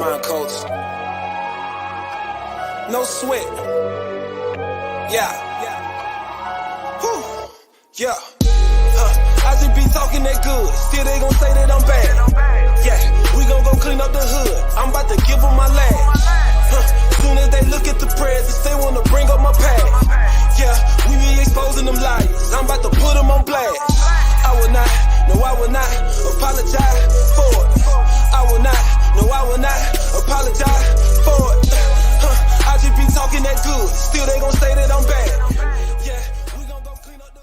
Mind codes. No sweat. Yeah. Whew. Yeah. I just be talking that good. Still they gon' say that I'm bad. Yeah. We gon' go clean up the hood. I'm about to give them my lash. Soon as they look at the presents, they wanna bring up my past. Yeah. We be exposing them liars. I'm about to put them on blast. I will not apologize for it. I will not apologize for it. I just be talking that good. Still they gon' say that I'm bad. Yeah, we gon' go clean up the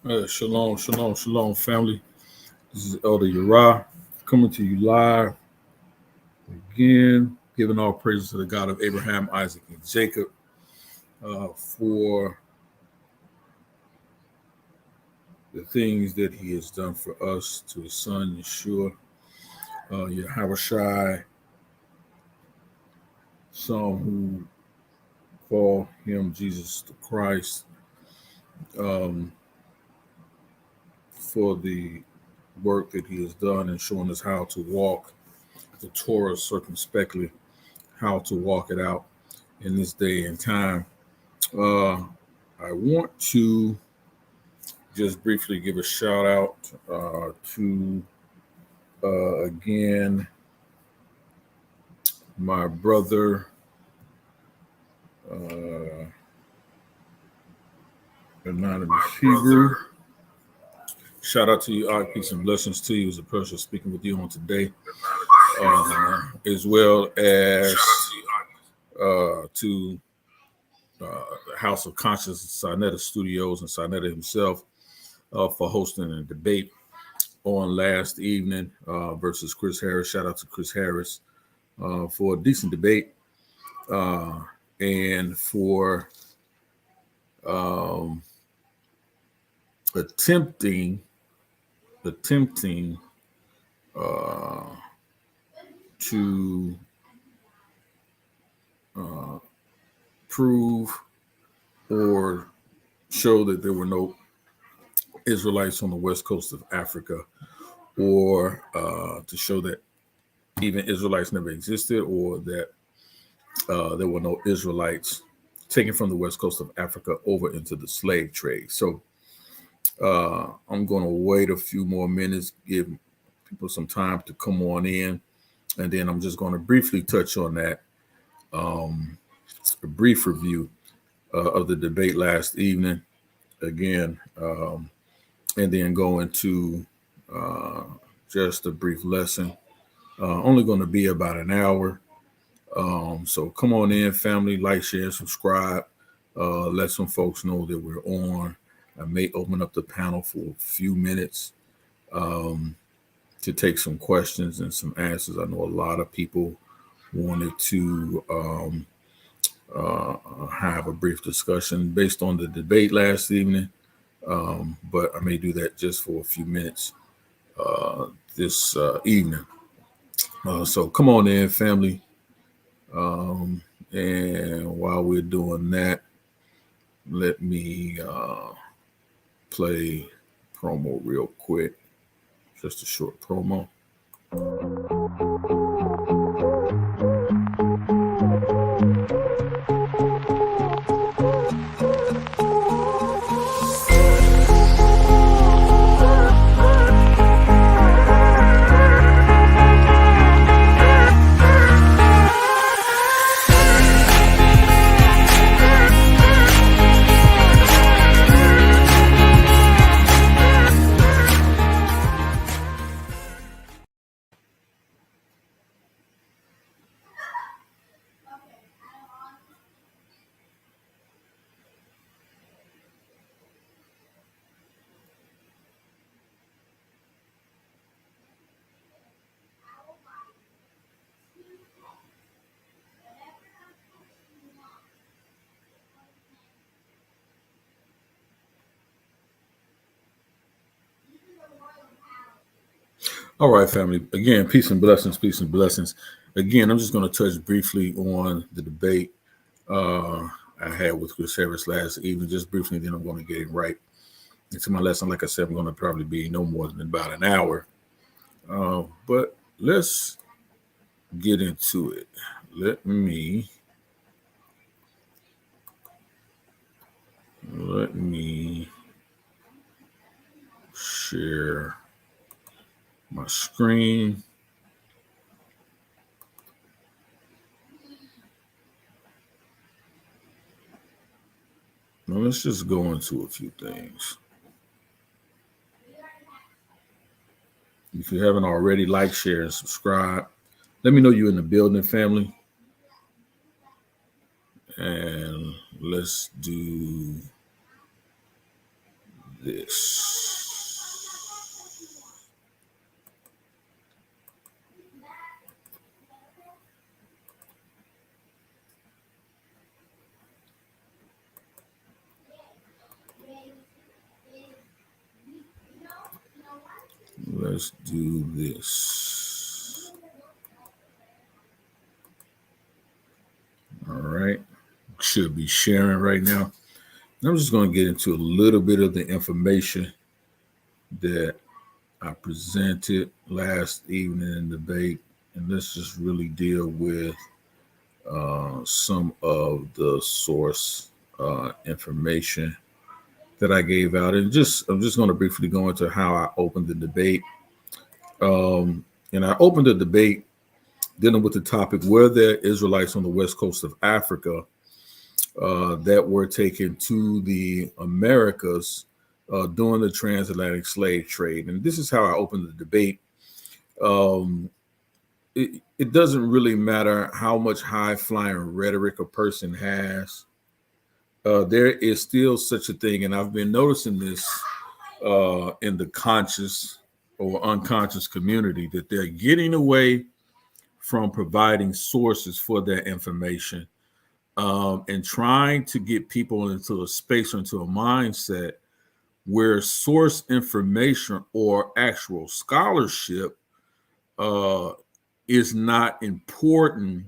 hood. Shalom, family. This is Elder YARAH coming to you live again, giving all praises to the God of Abraham, Isaac, and Jacob for the things that he has done for us, to his son, Yeshua, Yahawashi, some who call him Jesus the Christ, for the work that he has done in showing us how to walk the Torah circumspectly, how to walk it out in this day and time. I want to just briefly give a shout out to again my brother Anonymous Hebrew. Shout out to you, Art. Peace and blessings to you. It was a pleasure speaking with you on today, as well as to the House of Conscience, Sinetta Studios, and Sinetta himself for hosting a debate on last evening versus Chris Harris. Shout out to Chris Harris for a decent debate and for attempting to prove or show that there were no Israelites on the west coast of Africa, or to show that even Israelites never existed, or that there were no Israelites taken from the west coast of Africa over into the slave trade. So I'm going to wait a few more minutes, give people some time to come on in, and then I'm just going to briefly touch on that, a brief review of the debate last evening again, and then go into just a brief lesson. Only going to be about an hour. So come on in, family, like, share, subscribe. Let some folks know that we're on. I may open up the panel for a few minutes to take some questions and some answers. I know a lot of people wanted to have a brief discussion based on the debate last evening, but I may do that just for a few minutes this evening. So come on in, family. And while we're doing that, let me play promo real quick. Just a short promo. All right, family. Again, peace and blessings, peace and blessings. Again, I'm just going to touch briefly on the debate I had with Chris Harris last evening, just briefly, then I'm going to get it right into my lesson. Like I said, I'm going to probably be no more than about an hour. But let's get into it. Let me share my screen. Now let's just go into a few things. If you haven't already, like, share, and subscribe. Let me know you're in the building, family. And let's do this. Let's do this. All right. Should be sharing right now. I'm just going to get into a little bit of the information that I presented last evening in debate. And let's just really deal with some of the source information that I gave out, and I'm just going to briefly go into how I opened the debate. And I opened the debate dealing with the topic: were there Israelites on the west coast of Africa that were taken to the Americas during the transatlantic slave trade? And this is how I opened the debate. It doesn't really matter how much high-flying rhetoric a person has. There is still such a thing, and I've been noticing this in the conscious or unconscious community, that they're getting away from providing sources for their information and trying to get people into a space or into a mindset where source information or actual scholarship is not important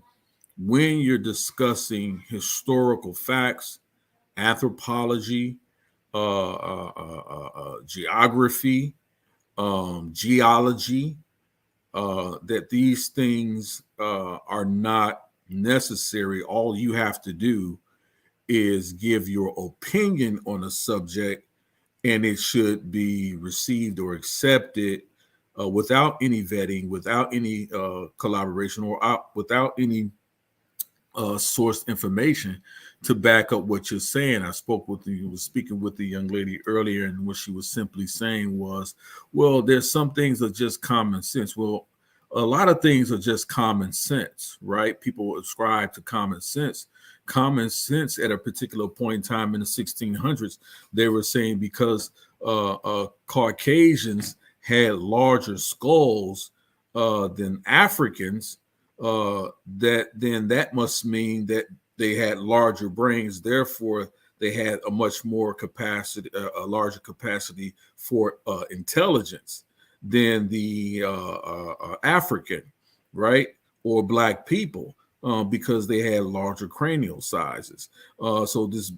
when you're discussing historical facts, anthropology, geography, geology, that these things are not necessary. All you have to do is give your opinion on a subject, and it should be received or accepted without any vetting, without any collaboration, or without any source information to back up what you're saying. I was speaking with the young lady earlier, and what she was simply saying was, well, there's some things that are just common sense. Well, a lot of things are just common sense, right? People ascribe to common sense. Common sense at a particular point in time in the 1600s, they were saying because Caucasians had larger skulls than Africans, that must mean that they had larger brains. Therefore, they had a much more capacity, a larger capacity for intelligence than the African, right? Or Black people, because they had larger cranial sizes. So this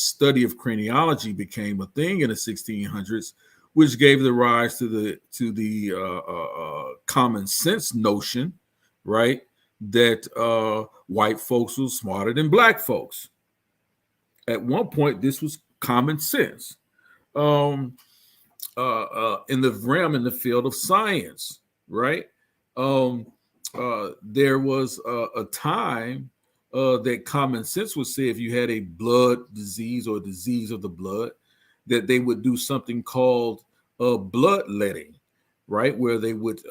study of craniology became a thing in the 1600s, which gave the rise to the common sense notion, right, that white folks were smarter than Black folks. At one point, this was common sense. In the realm, in the field of science, right? There was a time that common sense would say if you had a blood disease or disease of the blood, that they would do something called bloodletting, right? Where they would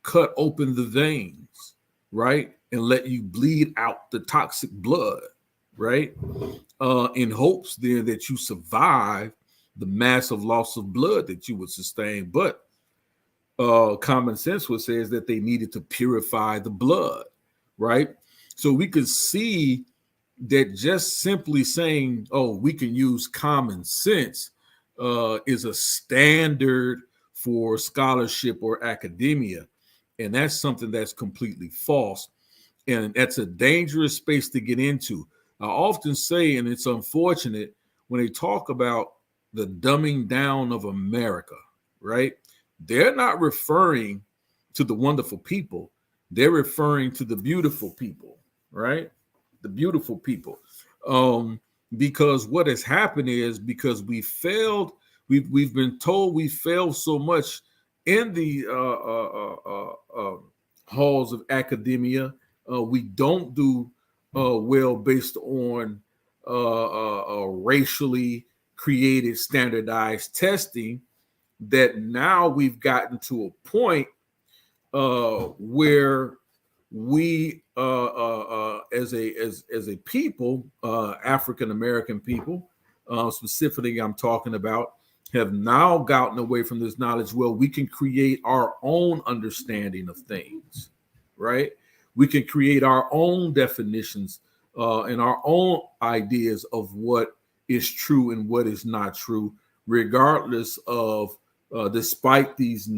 cut open the veins, right? And let you bleed out the toxic blood, right? In hopes then that you survive the massive loss of blood that you would sustain. But common sense would say is that they needed to purify the blood, right? So we could see that just simply saying, oh, we can use common sense is a standard for scholarship or academia. And that's something that's completely false. And that's a dangerous space to get into. I often say, and it's unfortunate, when they talk about the dumbing down of America, right? They're not referring to the wonderful people. They're referring to the beautiful people, right? The beautiful people. Because what has happened is because we failed, we've been told we failed so much in the halls of academia. We don't do well based on racially created standardized testing, that now we've gotten to a point where we as a people, African American people, specifically I'm talking about, have now gotten away from this knowledge. Well, we can create our own understanding of things, right? We can create our own definitions and our own ideas of what is true and what is not true, regardless of, despite these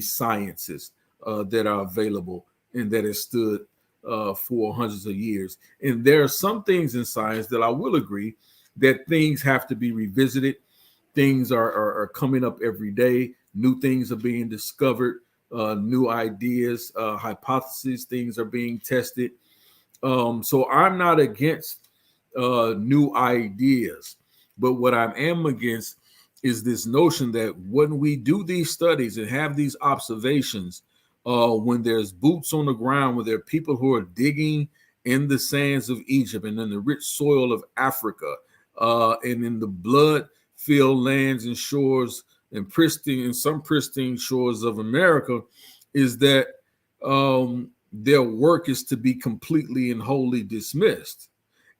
sciences that are available and that have stood for hundreds of years. And there are some things in science that I will agree that things have to be revisited. Things are coming up every day. New things are being discovered, new ideas, hypotheses, things are being tested. So I'm not against new ideas. But what I am against is this notion that when we do these studies and have these observations, when there's boots on the ground, when there are people who are digging in the sands of Egypt and in the rich soil of Africa, and in the blood-filled lands and shores and some pristine shores of America, is that their work is to be completely and wholly dismissed.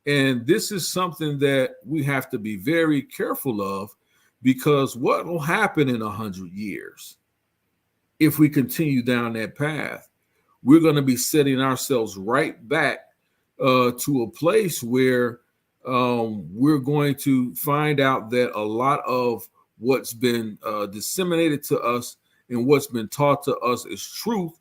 And this is something that we have to be very careful of, because what will happen in 100 years if we continue down that path? We're going to be setting ourselves right back to a place where we're going to find out that a lot of what's been disseminated to us and what's been taught to us as truth,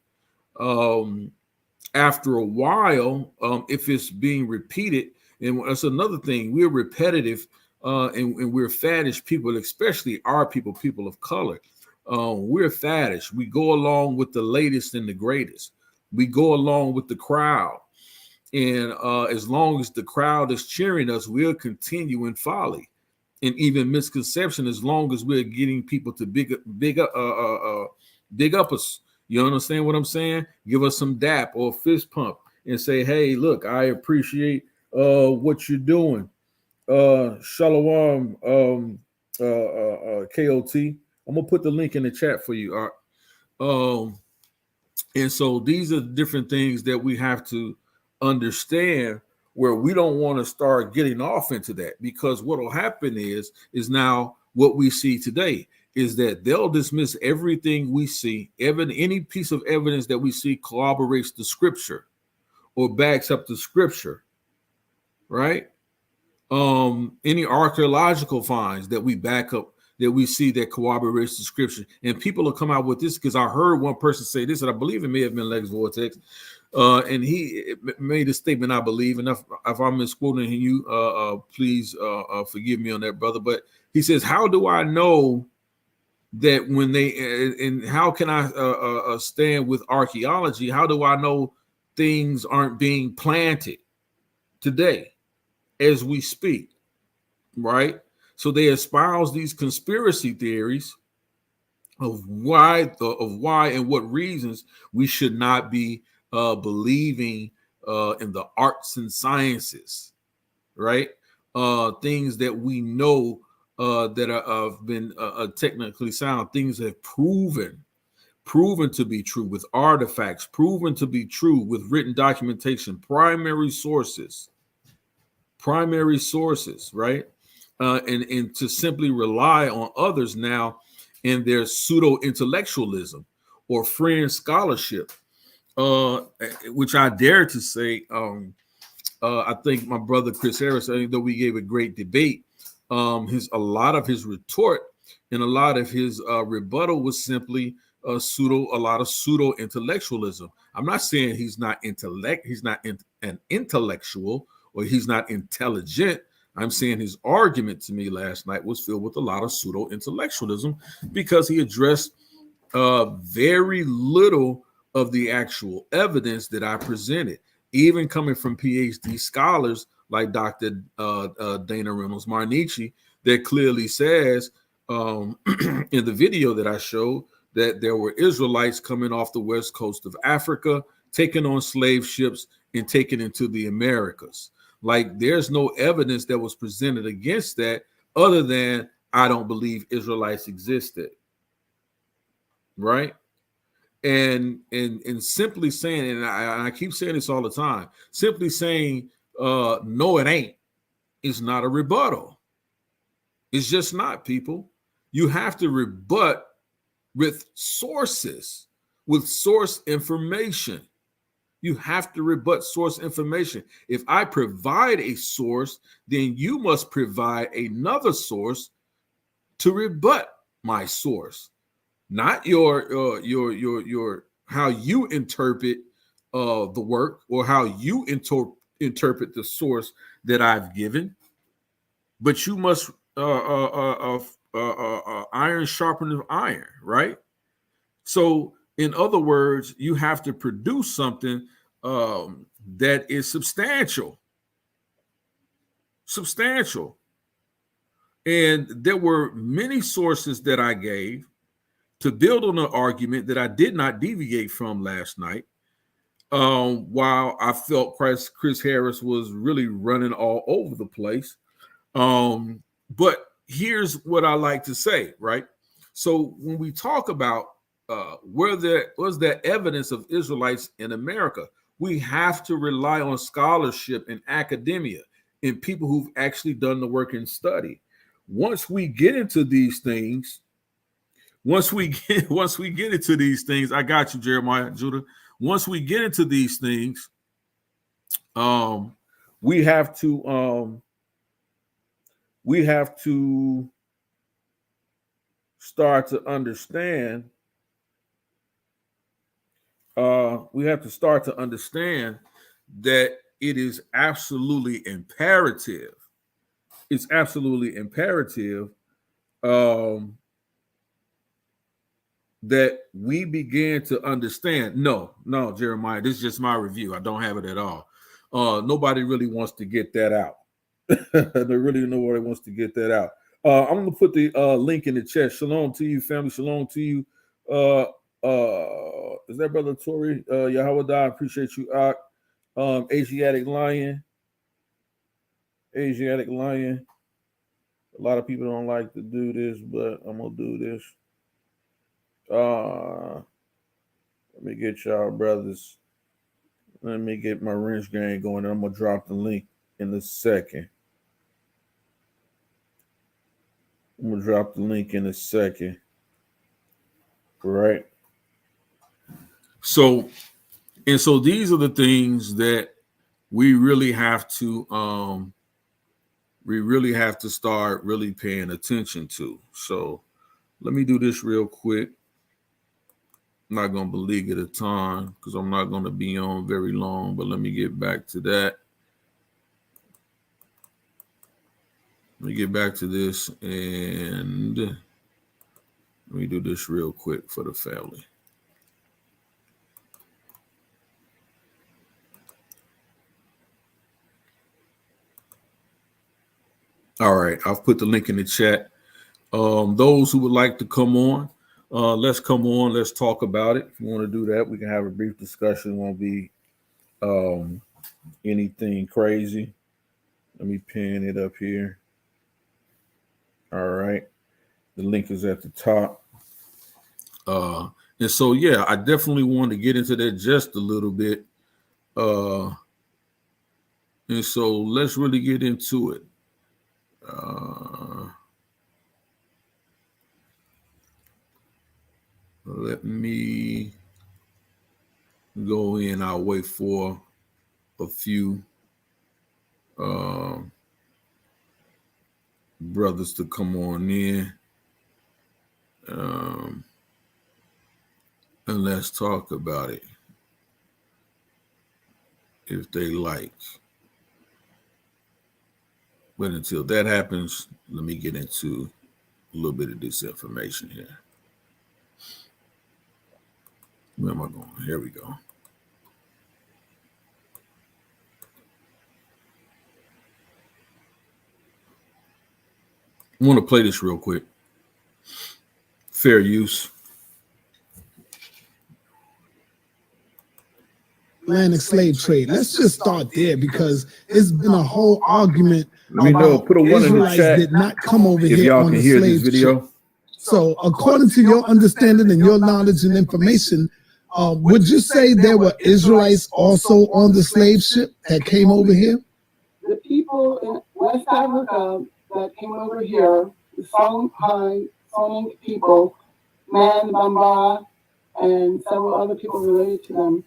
after a while, if it's being repeated. And that's another thing, we're repetitive, and we're faddish people, especially our people of color. We're faddish. We go along with the latest and the greatest. We go along with the crowd. And as long as the crowd is cheering us, we'll continue in folly and even misconception, as long as we're getting people to big up us. You understand what I'm saying? Give us some dap or fist pump and say, hey, look, I appreciate what you're doing. Shalom, KOT. I'm going to put the link in the chat for you. And so these are different things that we have to understand, where we don't want to start getting off into that, because what will happen is now what we see today is that they'll dismiss everything we see. Any piece of evidence that we see corroborates the scripture or backs up the scripture, right? Any archaeological finds that we back up, that we see that corroborates the scripture. And people will come out with this, because I heard one person say this, and I believe it may have been Lex Vortex, and he made a statement, I believe, and if I'm misquoting you, please forgive me on that, brother. But he says, how do I know that when and how can I stand with archaeology? How do I know things aren't being planted today as we speak, right? So they espouse these conspiracy theories of why and what reasons we should not be believing in the arts and sciences, right? Things that we know that have been technically sound, things that have proven to be true with artifacts, proven to be true with written documentation, primary sources, right? And to simply rely on others now in their pseudo-intellectualism or fringe scholarship, which I dare to say, I think my brother Chris Harris, though we gave a great debate, a lot of his retort and a lot of his rebuttal was simply a lot of pseudo-intellectualism. I'm not saying he's not an intellectual or he's not intelligent. I'm saying his argument to me last night was filled with a lot of pseudo-intellectualism, because he addressed very little of the actual evidence that I presented, even coming from PhD scholars like Dr. Dana Reynolds Marnici, that clearly says in the video that I showed that there were Israelites coming off the west coast of Africa, taking on slave ships and taken into the Americas. Like, there's no evidence that was presented against that, other than I don't believe Israelites existed, right? And simply saying, and I keep saying this all the time, simply saying no, it ain't, is not a rebuttal. It's just not, people. You have to rebut with sources, with source information. You have to rebut source information. If I provide a source, then you must provide another source to rebut my source, not your how you interpret the work, or how you interpret the source that I've given. But you must iron sharpen iron, right? So, in other words, you have to produce something that is substantial. And there were many sources that I gave to build on an argument that I did not deviate from last night. While I felt Chris Harris was really running all over the place. But here's what I like to say, right? So when we talk about where there was there evidence of Israelites in America, we have to rely on scholarship and academia and people who've actually done the work and study. Once we get into these things, once we get into these things, I got you, Jeremiah, Judah. Once we get into these things, we have to start to understand. We have to start to understand that it is absolutely imperative. It's absolutely imperative that we begin to understand. No, Jeremiah, this is just my review. I don't have it at all. Nobody really wants to get that out. They really nobody wants to get that out. I'm going to put the link in the chat. Shalom to you, family. Shalom to you. Is that Brother Tori? Yahweh, I appreciate you. Asiatic Lion. A lot of people don't like to do this, but I'm going to do this. Let me get y'all brothers. Let me get my wrench game going. I'm going to drop the link in a second. All right. So these are the things that we really have to start really paying attention to. So let me do this real quick. I'm not going to beleaguer the time because I'm not going to be on very long, but let me get back to that. Let me get back to this and let me do this real quick for the family. All right, I've put the link in the chat. Those who would like to come on, let's come on. Let's talk about it. If you want to do that, we can have a brief discussion. It won't be anything crazy. Let me pin it up here. All right. The link is at the top. And so, yeah, I definitely want to get into that just a little bit. And so let's really get into it. Let me go in. I'll wait for a few brothers to come on in. And let's talk about it if they like. But until that happens, let me get into a little bit of this information here. Where am I going? Here we go. I want to play this real quick. Fair use. Atlantic slave trade. Let's just start there because it's been a whole argument. Let me know. Put a one in the chat did not come over if here y'all on can the hear slave this video. trade. So, according to your understanding and your knowledge and information, would you say there were Israelites also on the slave ship that came over here? The people in West Africa that came over here, the Songhai people, Man, Bamba, and several other people related to them.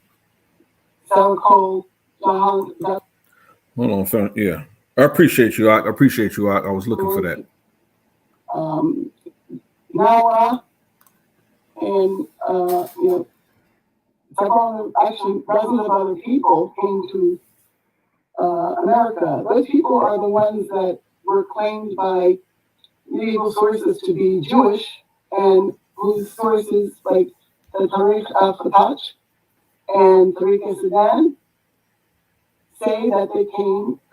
Hold on, fam. Yeah, I appreciate you. I appreciate you. I was looking for that. YARAH and several actually dozens of other people came to America. Those people are the ones that were claimed by medieval sources to be Jewish, and whose sources like the TORAH and Tariq Sudan say that they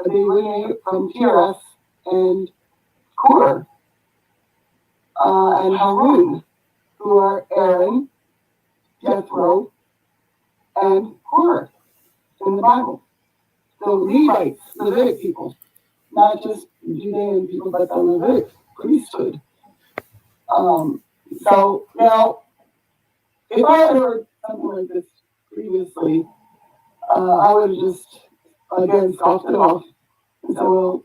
originated from TORAH and Korah. and Harun, who are Aaron, Jethro, and Korah in the Bible. So Levites, Levitic people, not just Judean people, but the Levitic priesthood. So now, if I had heard something like this previously, I would have just, again, scoffed it off and said, well,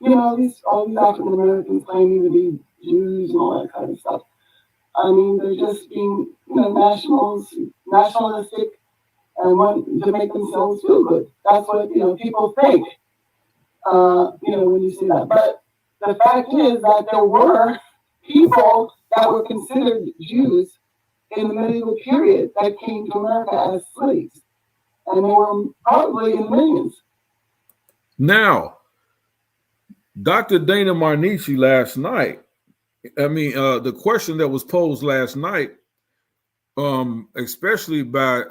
you know, all these African Americans claiming to be Jews and all that kind of stuff. I mean, they're just being, nationalistic, and want to make themselves feel good. That's what, people think, when you see that. But the fact is that there were people that were considered Jews in the medieval period that came to America as slaves. And they were probably in the millions. Now, Dr. Dana Marnici last night, the question that was posed last night, especially by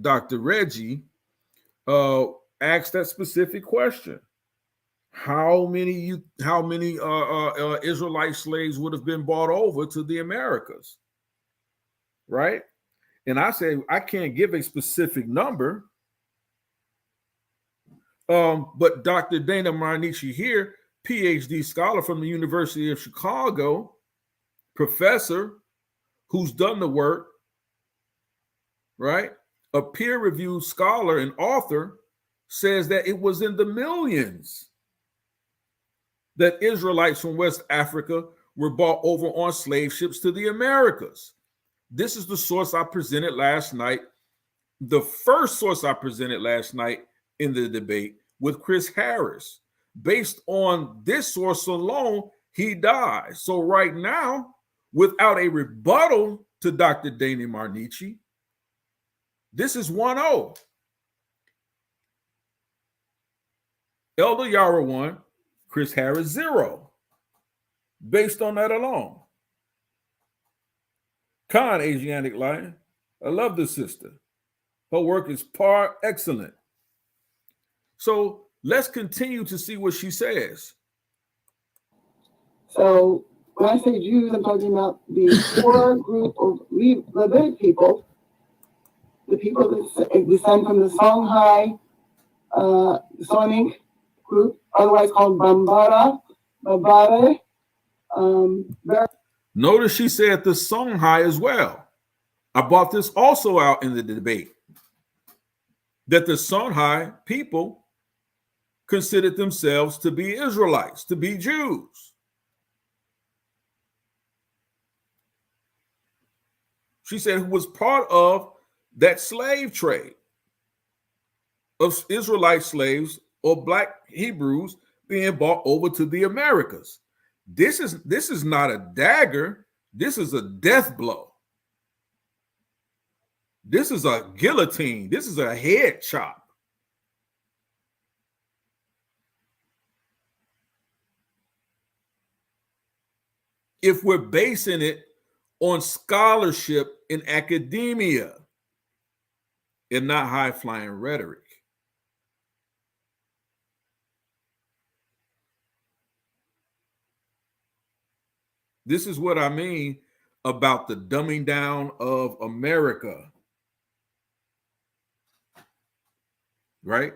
Dr. Reggie, asked that specific question: how many Israelite slaves would have been brought over to the Americas, right? And I say I can't give a specific number, but Dr. Dana Marnici here, PhD scholar from the University of Chicago, professor who's done the work, right? A peer-reviewed scholar and author, says that it was in the millions that Israelites from West Africa were brought over on slave ships to the Americas. This is the source I presented last night, the first source I presented last night in the debate with Chris Harris. Based on this source alone, he dies. So right now, without a rebuttal to Dr. Dana Marnici, this is 1-0. Elder YARAH 1, Chris Harris 0. Based on that alone. Khan Asiatic Lion, I love the sister. Her work is par excellent. So let's continue to see what she says. So when I say Jews, I'm talking about the core group of Levitic people, the people that descend from the Songhai, Sonic group, otherwise called Bambara. Notice she said the Songhai as well. I brought this also out in the debate, that the Songhai people considered themselves to be Israelites, to be Jews. She said who was part of that slave trade of Israelite slaves or black Hebrews being brought over to the Americas. This is not a dagger. This is a death blow. This is a guillotine. This is a head chop. If we're basing it on scholarship in academia and not high-flying rhetoric. This is what I mean about the dumbing down of America. Right?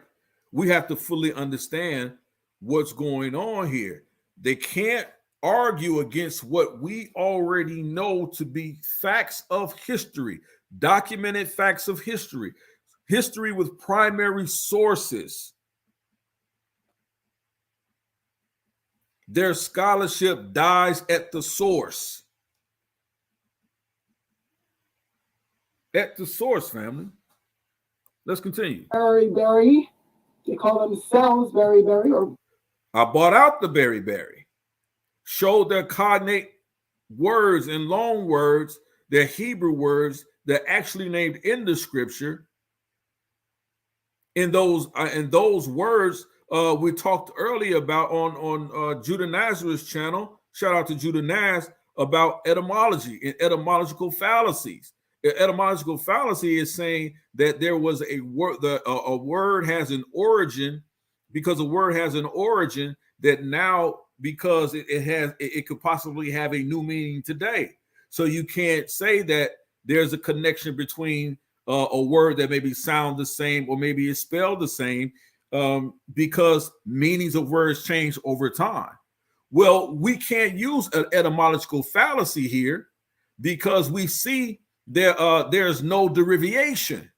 We have to fully understand what's going on here. They can't argue against what we already know to be facts of history, documented facts of history, history with primary sources. Their scholarship dies at the source. At the source, family. Let's continue. Berry. They call themselves Berry. Or I bought out the Berry. Showed their cognate words and long words, their Hebrew words that actually named in the scripture. In those words, we talked earlier about on Judah Nazareth's channel. Shout out to Judah Naz about etymology and etymological fallacies. Etymological fallacy is saying that there was a word, a word has an origin, because a word has an origin that now because it could possibly have a new meaning today. So you can't say that there's a connection between a word that maybe sound the same or maybe is spelled the same, because meanings of words change over time. Well, we can't use an etymological fallacy here because we see there's no derivation.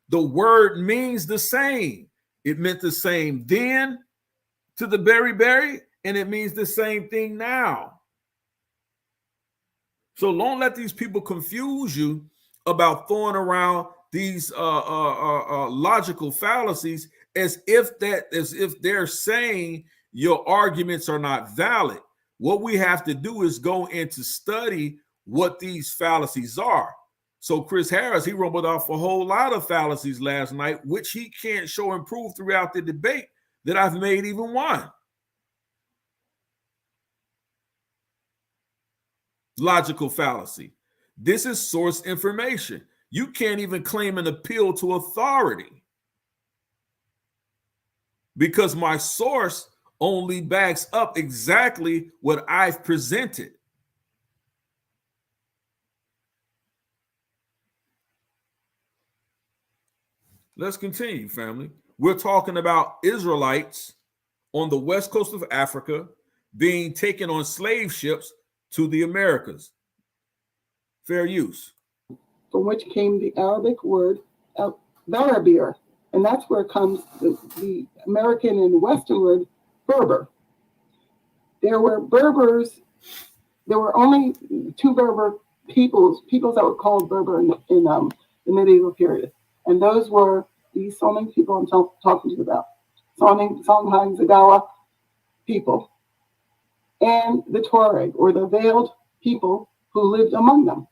The word means the same. It meant the same then to the berry, and it means the same thing now. So don't let these people confuse you about throwing around these logical fallacies as if they're saying your arguments are not valid. What we have to do is go in to study what these fallacies are. So Chris Harris, he rumbled off a whole lot of fallacies last night, which he can't show and prove throughout the debate that I've made even one. Logical fallacy. This is source information. You can't even claim an appeal to authority because my source only backs up exactly what I've presented. Let's continue, family. We're talking about Israelites on the west coast of Africa being taken on slave ships to the Americas. Fair use. From which came the Arabic word Barabir, and that's where comes the American and Western word Berber. There were Berbers. There were only two Berber peoples that were called Berber in the medieval period, and those were the Songhai people I'm talking to you about, Songhai Zagawa people, and the Tuareg, or the veiled people who lived among them.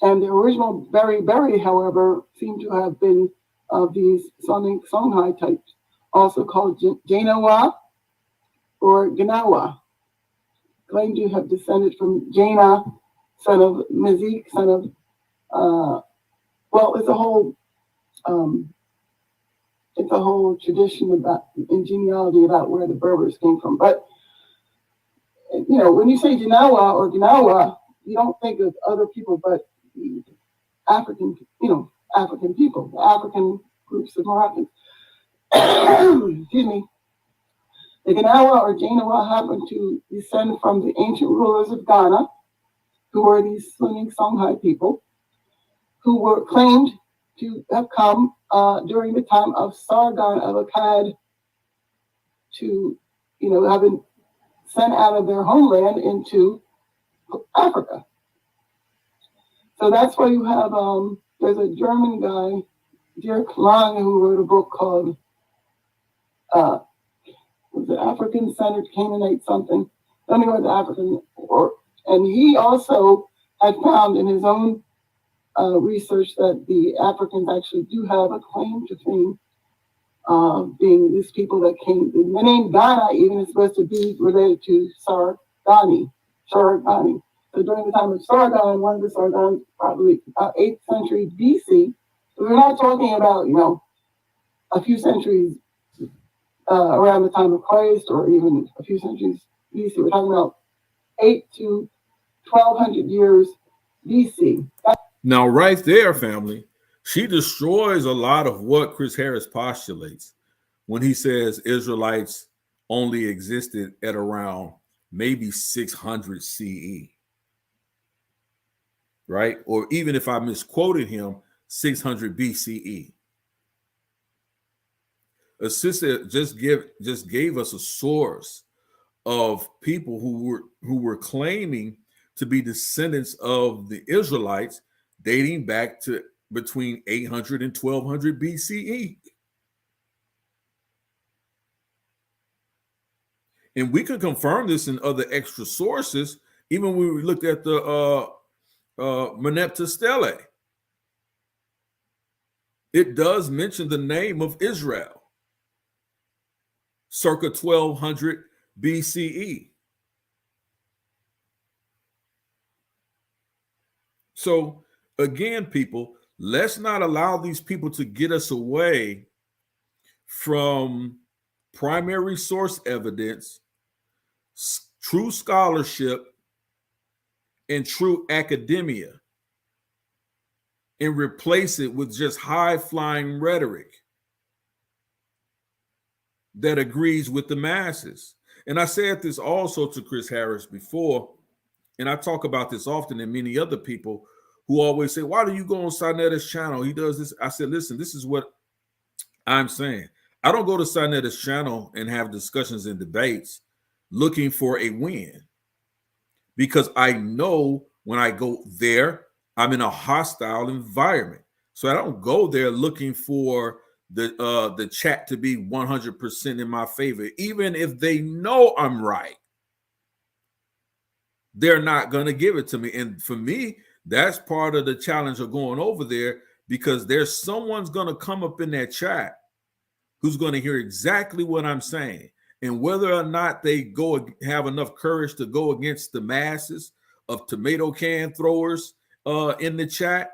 And the original berry, however, seem to have been of these Songhai types, also called Janawa or Ganawa, claimed to have descended from Jana, son of Mazik, son of, it's a whole tradition about in genealogy about where the Berbers came from. But when you say Janawa or Ganawa, you don't think of other people but the African people, the African groups of Moroccans. Excuse me. The Ganawa or Janawa happened to descend from the ancient rulers of Ghana, who were these Sunni Songhai people, who were claimed to have come during the time of Sargon of Akkad to, have been sent out of their homeland into Africa. So that's why you have, there's a German guy, Dirk Lange, who wrote a book called, was it African-Centered Canaanite something? Don't know what the African, and he also had found in his own research that the Africans actually do have a claim to fame, being these people that came. The name Ghana even is supposed to be related to Sargani. So during the time of Sargon, one of the Sargons, probably 8th century BC, we're not talking about, a few centuries around the time of Christ or even a few centuries BC. We're talking about 8 to 1200 years BC. Now, right there, family, she destroys a lot of what Chris Harris postulates when he says Israelites only existed at around maybe 600 CE. Right? Or even if I misquoted him, 600 BCE. A sister just gave us a source of people who were claiming to be descendants of the Israelites dating back to between 800 and 1200 BCE. And we can confirm this in other extra sources, even when we looked at the Merneptah Stele. It does mention the name of Israel, circa 1200 BCE. So again, people, let's not allow these people to get us away from primary source evidence true scholarship and true academia and replace it with just high-flying rhetoric that agrees with the masses. And I said this also to Chris Harris before, and I talk about this often, and many other people who always say, why do you go on Sinetta's channel? He does this. I said, listen, this is what I'm saying. I don't go to Sinetta's channel and have discussions and debates looking for a win, because I know when I go there, I'm in a hostile environment. So I don't go there looking for the chat to be 100% in my favor. Even if they know I'm right, they're not going to give it to me. And for me, that's part of the challenge of going over there, because there's someone's going to come up in that chat who's going to hear exactly what I'm saying. And whether or not they have enough courage to go against the masses of tomato can throwers in the chat,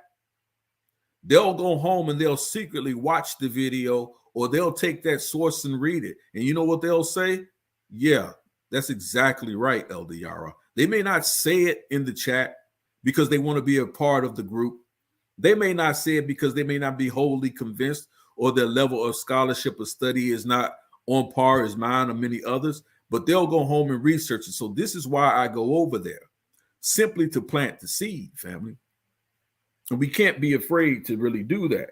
they'll go home and they'll secretly watch the video, or they'll take that source and read it. And you know what they'll say? Yeah, that's exactly right, ELD YARAH. They may not say it in the chat because they want to be a part of the group. They may not say it because they may not be wholly convinced, or their level of scholarship or study is not on par as mine or many others, but they'll go home and research it. So this is why I go over there, simply to plant the seed, family. And we can't be afraid to really do that.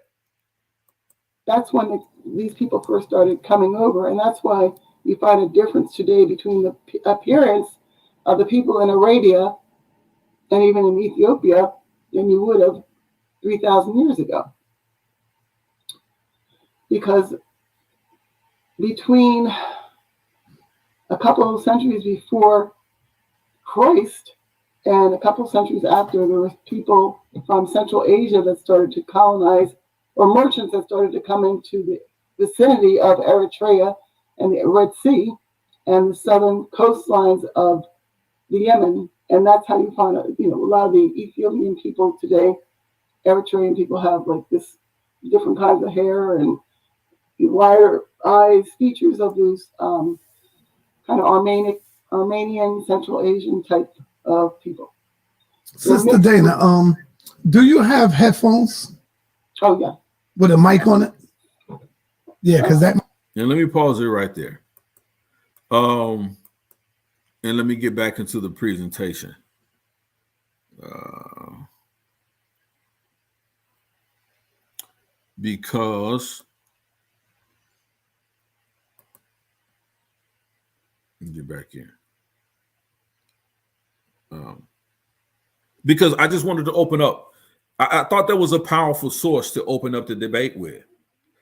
That's when these people first started coming over, and that's why you find a difference today between the appearance of the people in Arabia and even in Ethiopia than you would have 3,000 years ago. Because between a couple of centuries before Christ and a couple of centuries after, there were people from Central Asia that started to colonize, or merchants that started to come into the vicinity of Eritrea and the Red Sea and the southern coastlines of the Yemen. And that's how you find out, a lot of the Ethiopian people today, Eritrean people, have like this different kinds of hair and wider eyes, features of those kind of Armenian, Central Asian type of people. Sister Dana, do you have headphones? Oh yeah. With a mic on it? Yeah, because that. And let me pause it right there. And let me get back into the presentation. Because get back in. Because I just wanted to open up. I thought that was a powerful source to open up the debate with.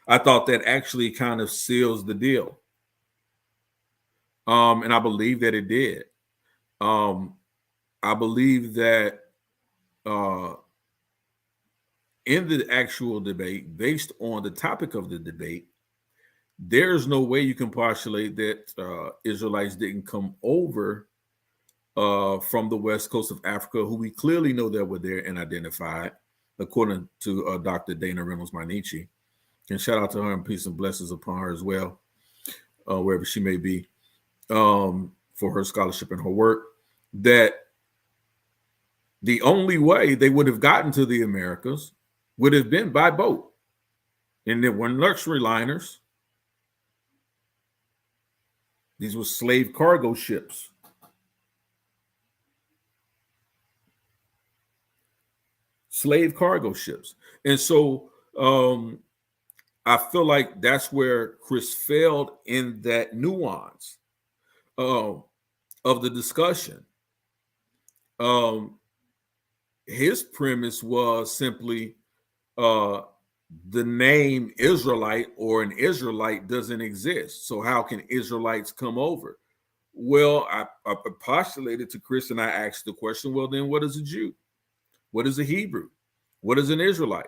I thought that actually kind of seals the deal. And I believe that it did. I believe that in the actual debate, based on the topic of the debate, there's no way you can postulate that Israelites didn't come over from the west coast of Africa, who we clearly know that were there and identified, according to Dr. Dana Reynolds-Marnichi. And shout out to her, and peace and blessings upon her as well, wherever she may be, for her scholarship and her work, that the only way they would have gotten to the Americas would have been by boat. And there weren't luxury liners. These were slave cargo ships. Slave cargo ships. And so I feel like that's where Chris failed in that nuance of the discussion. His premise was simply the name Israelite or an Israelite doesn't exist. So how can Israelites come over? Well, I postulated to Chris and I asked the question, well, then what is a Jew? What is a Hebrew? What is an Israelite?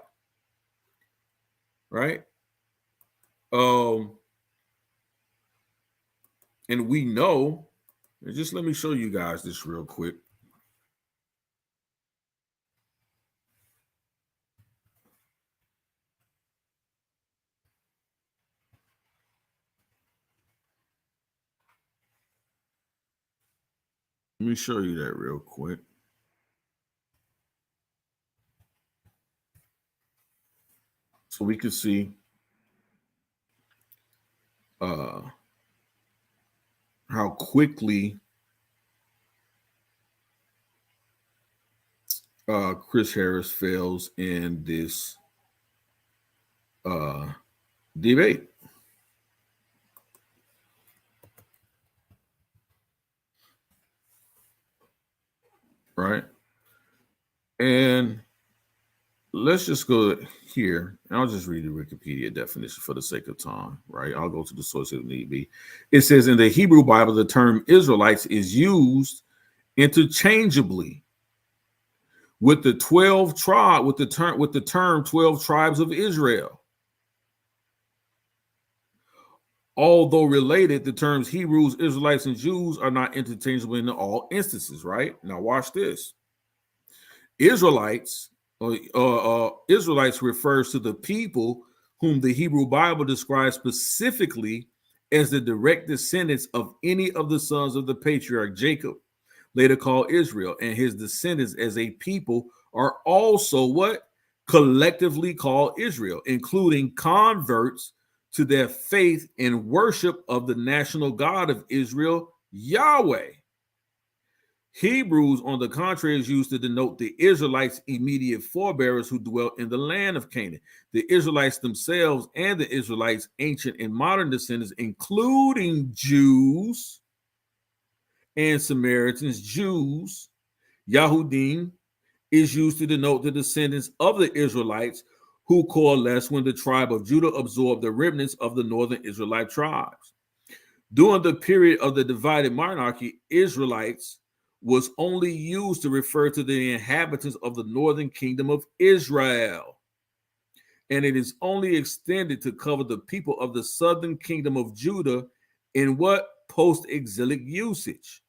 Right? And we know, just let me show you guys this real quick. Let me show you that real quick. So we can see how quickly Chris Harris fails in this debate. Right? And let's just go here. I'll just read the Wikipedia definition for the sake of time, right? I'll go to the source if need be. It says in the Hebrew Bible, the term Israelites is used interchangeably with the 12 tribe, with the term 12 tribes of Israel. Although related, the terms Hebrews, Israelites, and Jews are not interchangeable in all instances, right? Now watch this. Israelites refers to the people whom the Hebrew Bible describes specifically as the direct descendants of any of the sons of the patriarch Jacob, later called Israel, and his descendants as a people are also what? Collectively called Israel, including converts to their faith and worship of the national God of Israel, Yahweh. Hebrews, on the contrary, is used to denote the Israelites' immediate forebears who dwelt in the land of Canaan. The Israelites themselves and the Israelites' ancient and modern descendants, including Jews and Samaritans, Jews, Yahudim, is used to denote the descendants of the Israelites who coalesced when the tribe of Judah absorbed the remnants of the northern Israelite tribes. During the period of the divided monarchy, Israelites was only used to refer to the inhabitants of the northern kingdom of Israel. And it is only extended to cover the people of the southern kingdom of Judah in what? Post-exilic usage.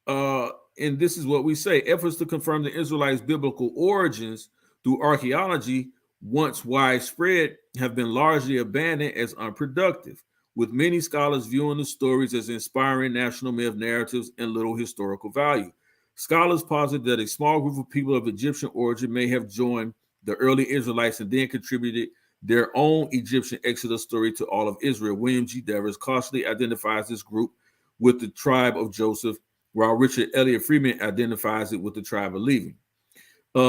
And this is what we say. Efforts to confirm the Israelites' biblical origins through archaeology, once widespread, have been largely abandoned as unproductive, with many scholars viewing the stories as inspiring national myth narratives and little historical value. Scholars posit that a small group of people of Egyptian origin may have joined the early Israelites and then contributed their own Egyptian Exodus story to all of Israel. William G. Devers cautiously identifies this group with the tribe of Joseph, while Richard Elliott Freeman identifies it with the tribe of Levi.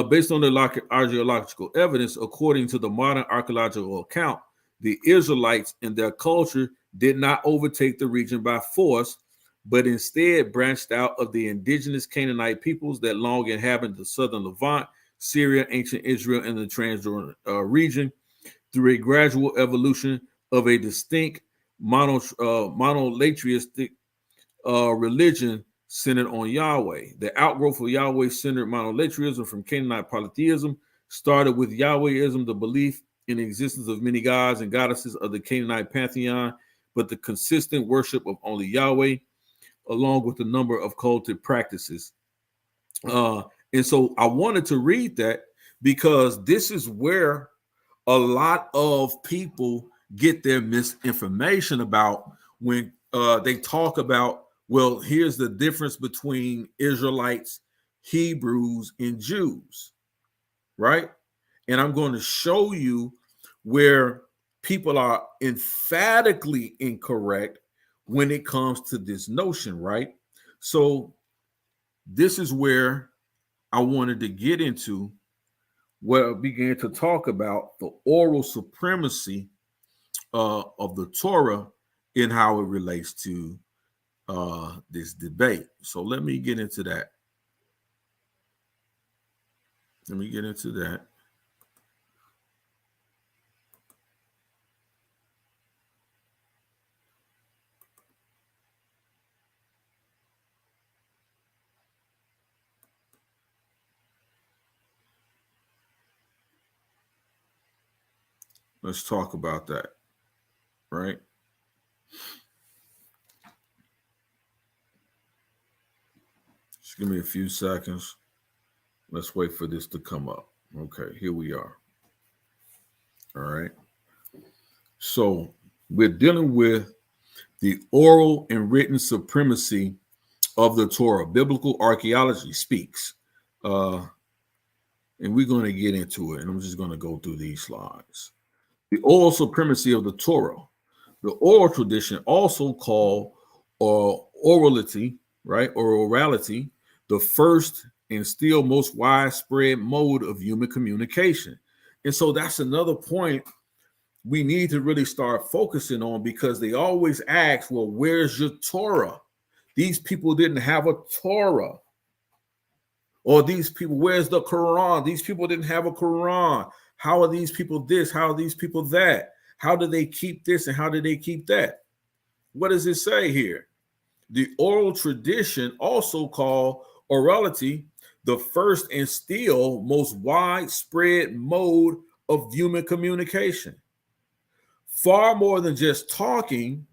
Based on the archaeological evidence, according to the modern archaeological account, the Israelites and their culture did not overtake the region by force, but instead branched out of the indigenous Canaanite peoples that long inhabited the southern Levant, Syria, ancient Israel, and the Transjordan region through a gradual evolution of a distinct monolatheistic religion centered on Yahweh. The outgrowth of Yahweh-centered monolatheism from Canaanite polytheism started with Yahwehism, the belief in the existence of many gods and goddesses of the Canaanite pantheon, but the consistent worship of only Yahweh, along with a number of cultic practices. And so I wanted to read that because this is where a lot of people get their misinformation about when they talk about, well, here's the difference between Israelites, Hebrews, and Jews, right? And I'm going to show you where people are emphatically incorrect when it comes to this notion, right? So this is where I wanted to get into where I began to talk about the oral supremacy of the Torah and how it relates to this debate. So let me get into that. Let's talk about that, right? Just give me a few seconds. Let's wait for this to come up. Okay, here we are. All right. So we're dealing with The oral and written supremacy of the Torah. Biblical archaeology speaks. And we're going to get into it, and I'm just going to go through these slides. The oral supremacy of the Torah. The oral tradition, also called orality, right, or orality, the first and still most widespread mode of human communication. And so that's another point we need to really start focusing on, because they always ask, well, where's your Torah? These people didn't have a Torah. Or these people, where's the Quran? These people didn't have a Quran. How are these people this? How are these people that? How do they keep this and how do they keep that? What does it say here? The oral tradition, also called orality, the first and still most widespread mode of human communication. Far more than just talking,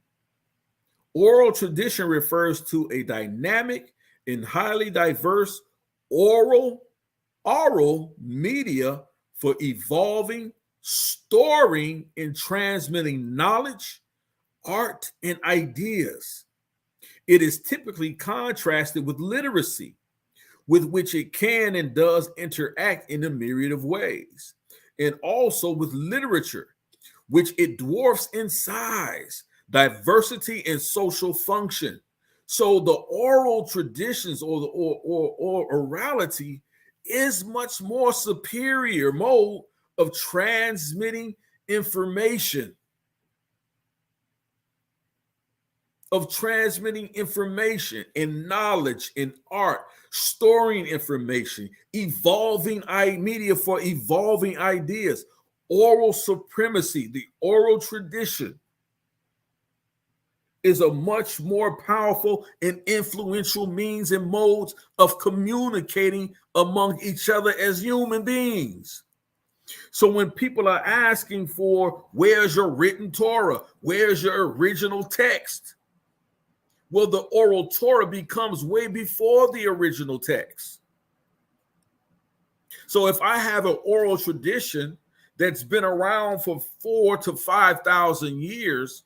oral tradition refers to a dynamic and highly diverse oral media for evolving, storing, and transmitting knowledge, art, and ideas. It is typically contrasted with literacy, with which it can and does interact in a myriad of ways, and also with literature, which it dwarfs in size, diversity, and social function. So the oral traditions or orality is much more superior mode of transmitting information, and knowledge and art, storing information, evolving media for evolving ideas. Oral supremacy, the oral tradition, is a much more powerful and influential means and modes of communicating among each other as human beings. So when people are asking for, where's your written Torah? Where's your original text? Well, the oral Torah becomes way before the original text. So if I have an oral tradition that's been around for 4,000 to 5,000 years,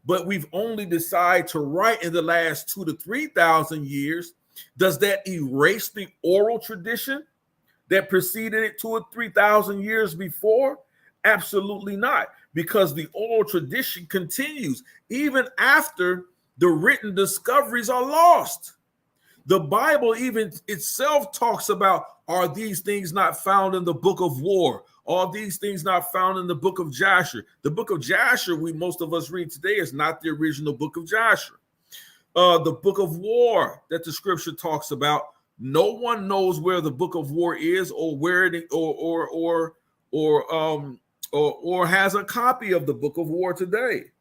but we've only decided to write in the last 2,000 to 3,000 years, does that erase the oral tradition that preceded it 2,000 or 3,000 years before? Absolutely not, because the oral tradition continues even after the written discoveries are lost. The Bible even itself talks about, are these things not found in the book of war? Are these things not found in the book of Joshua? The book of Joshua, most of us read today, is not the original book of Joshua. The book of war that the scripture talks about, no one knows where the book of war is, or where it or has a copy of the book of war today.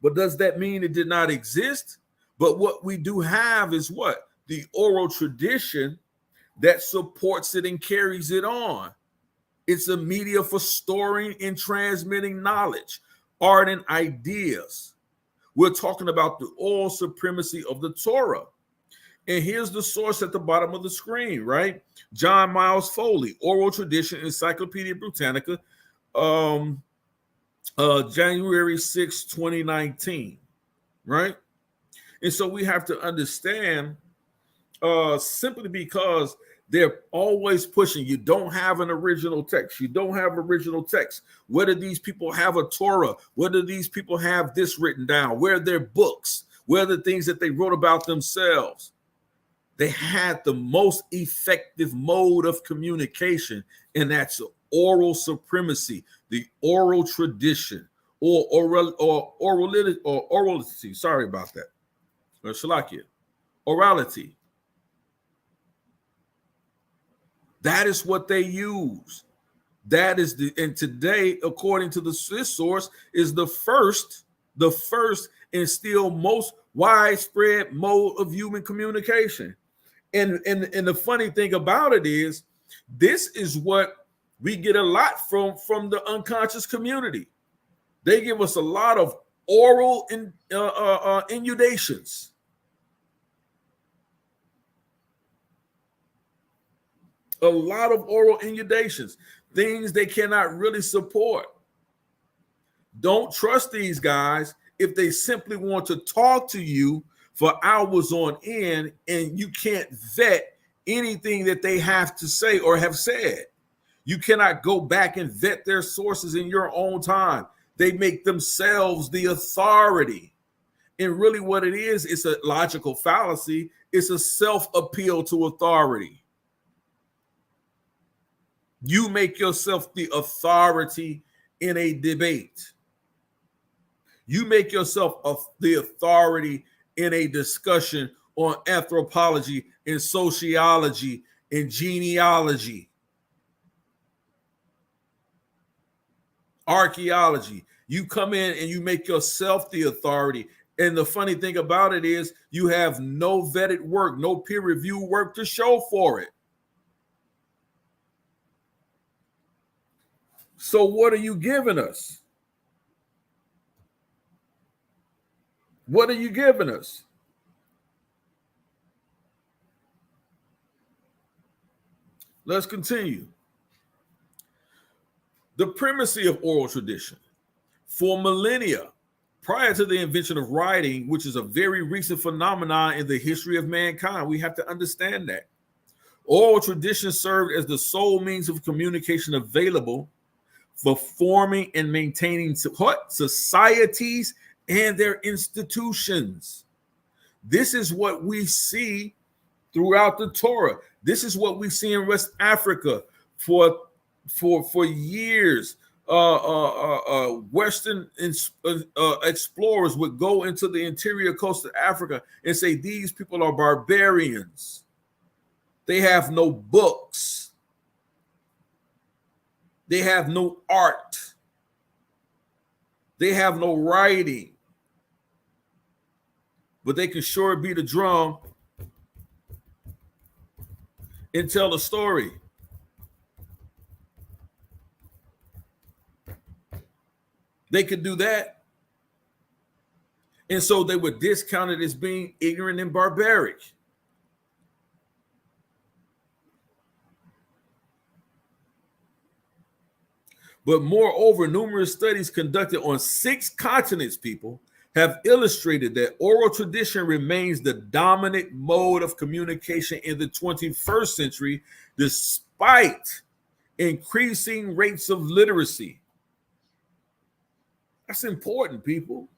But does that mean it did not exist? But what we do have is what? The oral tradition that supports it and carries it on. It's a media for storing and transmitting knowledge, art, and ideas. We're talking about the oral supremacy of the Torah. And here's the source at the bottom of the screen, right? John Miles Foley, Oral Tradition, Encyclopedia Britannica, January 6, 2019, right? And so we have to understand, simply because they're always pushing, you don't have an original text. You don't have original text. Whether these people have a Torah, whether these people have this written down, where are their books, where are the things that they wrote about themselves. They had the most effective mode of communication, and that's oral supremacy, the oral tradition, or orality. Sorry about that. Shalakia. Orality. That is what they use. That is and today, according to this source, is the first and still most widespread mode of human communication. And the funny thing about it is, this is what we get a lot from the unconscious community. They give us a lot of oral inundations. A lot of oral inundations, things they cannot really support. Don't trust these guys if they simply want to talk to you for hours on end and you can't vet anything that they have to say or have said? You cannot go back and vet their sources in your own time. They make themselves the authority. And really what it is, it's a logical fallacy. It's a self-appeal to authority. You make yourself the authority in a debate. You make yourself the authority in a discussion on anthropology and sociology and genealogy, archaeology. You come in and you make yourself the authority. And the funny thing about it is you have no vetted work, no peer review work to show for it. So what are you giving us? What are you giving us? Let's continue. The primacy of oral tradition. For millennia, prior to the invention of writing, which is a very recent phenomenon in the history of mankind, we have to understand that. Oral tradition served as the sole means of communication available for forming and maintaining societies and their institutions. This is what we see throughout the Torah. This is what we see in West Africa for years. Western explorers would go into the interior coast of Africa and say these people are barbarians. They have no books. They have no art. They have no writing. But they can sure beat a drum and tell a story. They could do that. And so they were discounted as being ignorant and barbaric. But moreover, numerous studies conducted on 6 continents, people, have illustrated that oral tradition remains the dominant mode of communication in the 21st century, despite increasing rates of literacy. That's important, people,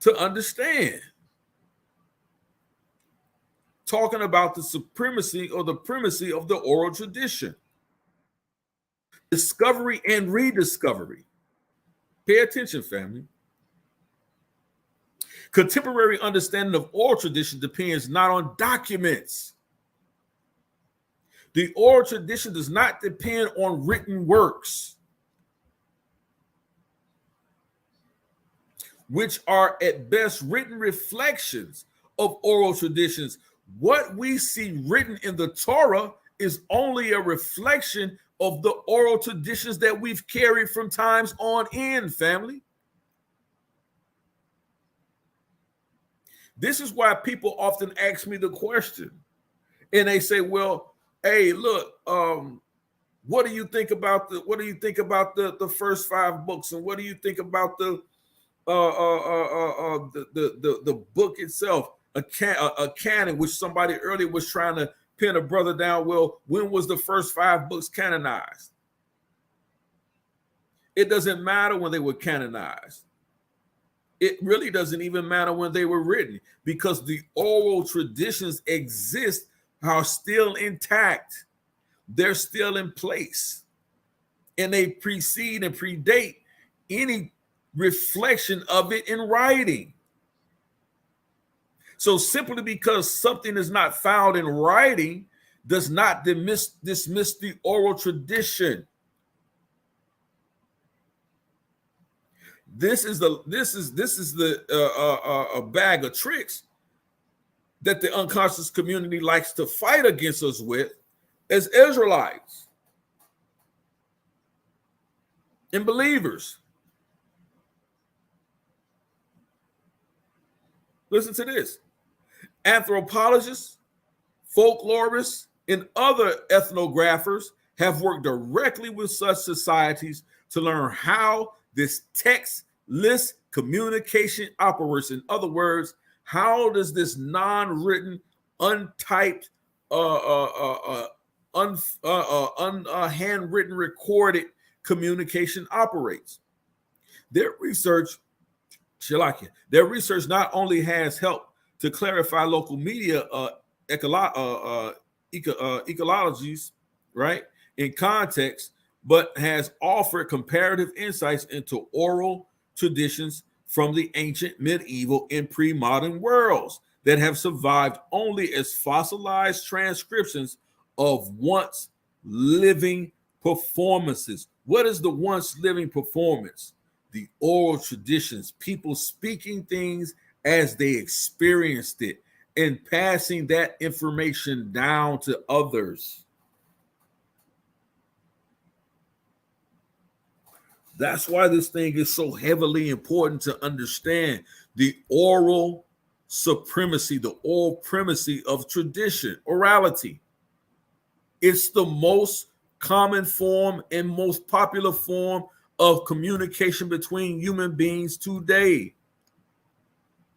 to understand. Talking about the supremacy or the primacy of the oral tradition. Discovery and rediscovery. Pay attention, family. Contemporary understanding of oral tradition depends not on documents. The oral tradition does not depend on written works, which are at best written reflections of oral traditions. What we see written in the Torah is only a reflection of the oral traditions that we've carried from times on end, family. This is why people often ask me the question, and they say, "Well, hey, look, what do you think about the first 5 books, and what do you think about the book itself, a canon?" Which somebody earlier was trying to pin a brother down. Well, when was the first 5 books canonized? It doesn't matter when they were canonized. It really doesn't even matter when they were written, because the oral traditions exist, are still intact. They're still in place, and they precede and predate any reflection of it in writing. So simply because something is not found in writing does not dismiss the oral tradition. This is a bag of tricks that the unconscious community likes to fight against us with as Israelites and believers. Listen to this. Anthropologists, folklorists, and other ethnographers have worked directly with such societies to learn how this textless communication operates. In other words, how does this non-written, untyped, handwritten, recorded communication operates? Their research not only has helped to clarify local media ecologies, right, in context, but has offered comparative insights into oral traditions from the ancient, medieval, and pre-modern worlds that have survived only as fossilized transcriptions of once living performances. What is the once living performance? The oral traditions, people speaking things as they experienced it and passing that information down to others. That's why this thing is so heavily important to understand the oral supremacy, the oral primacy of tradition, orality. It's the most common form and most popular form of communication between human beings today.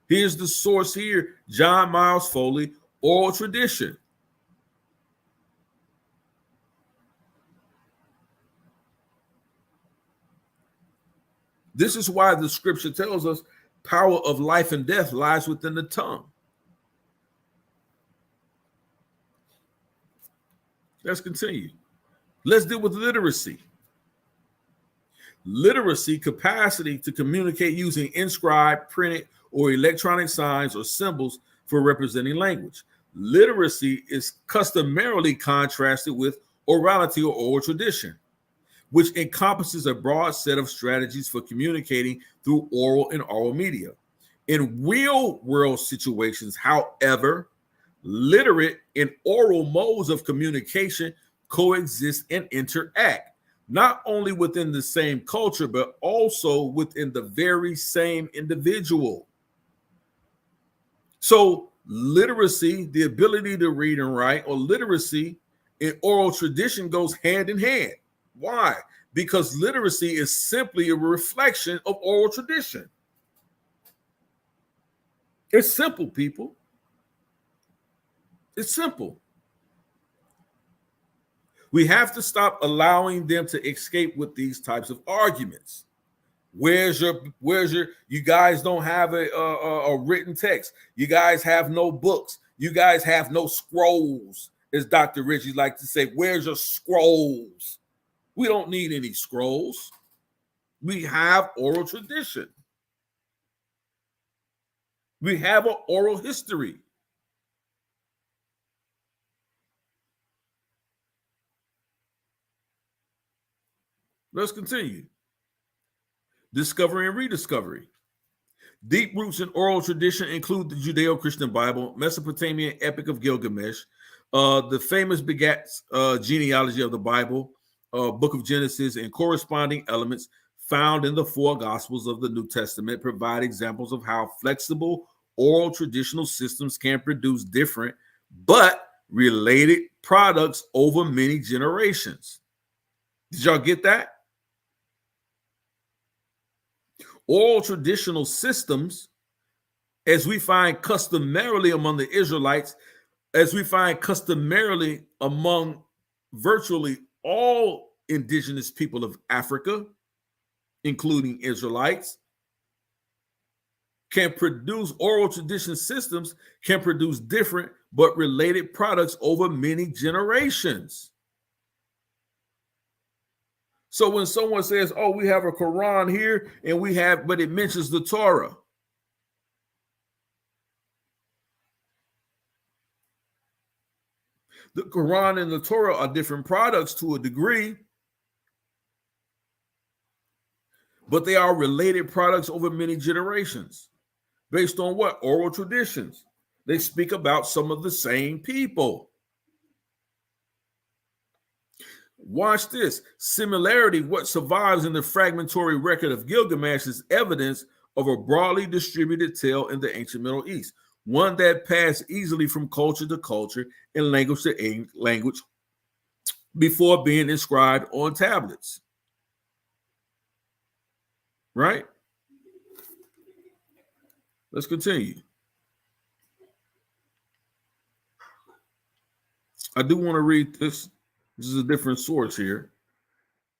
Here's the source here, John Miles Foley, Oral Tradition. This is why the scripture tells us power of life and death lies within the tongue. Let's continue. Let's deal with literacy. Literacy, capacity to communicate using inscribed, printed, or electronic signs or symbols for representing language. Literacy is customarily contrasted with orality or oral tradition, which encompasses a broad set of strategies for communicating through oral and oral media. In real-world situations, however, literate and oral modes of communication coexist and interact, not only within the same culture, but also within the very same individual. So literacy, the ability to read and write, or literacy in oral tradition goes hand in hand. Why? Because literacy is simply a reflection of oral tradition. It's simple, people. It's simple. We have to stop allowing them to escape with these types of arguments. Where's your, you guys don't have a written text. You guys have no books. You guys have no scrolls, as Dr. Richie likes to say. Where's your scrolls? We don't need any scrolls. We have oral tradition. We have an oral history. Let's continue. Discovery and rediscovery. Deep roots in oral tradition include the Judeo-Christian Bible, Mesopotamian Epic of Gilgamesh, the famous Begats genealogy of the Bible, Book of Genesis, and corresponding elements found in the four Gospels of the New Testament provide examples of how flexible oral traditional systems can produce different but related products over many generations. Did y'all get that? Oral traditional systems, as we find customarily among the Israelites, as we find customarily among virtually all indigenous people of Africa, including Israelites, can produce oral tradition systems, can produce different but related products over many generations. So when someone says, oh, we have a Quran here and we have, but it mentions the Torah. The Quran and the Torah are different products to a degree, but they are related products over many generations. Based on what? Oral traditions. They speak about some of the same people. Watch this. Similarity, what survives in the fragmentary record of Gilgamesh is evidence of a broadly distributed tale in the ancient Middle East, one that passed easily from culture to culture and language to language before being inscribed on tablets. Right? Let's continue. I do want to read this. This is a different source here.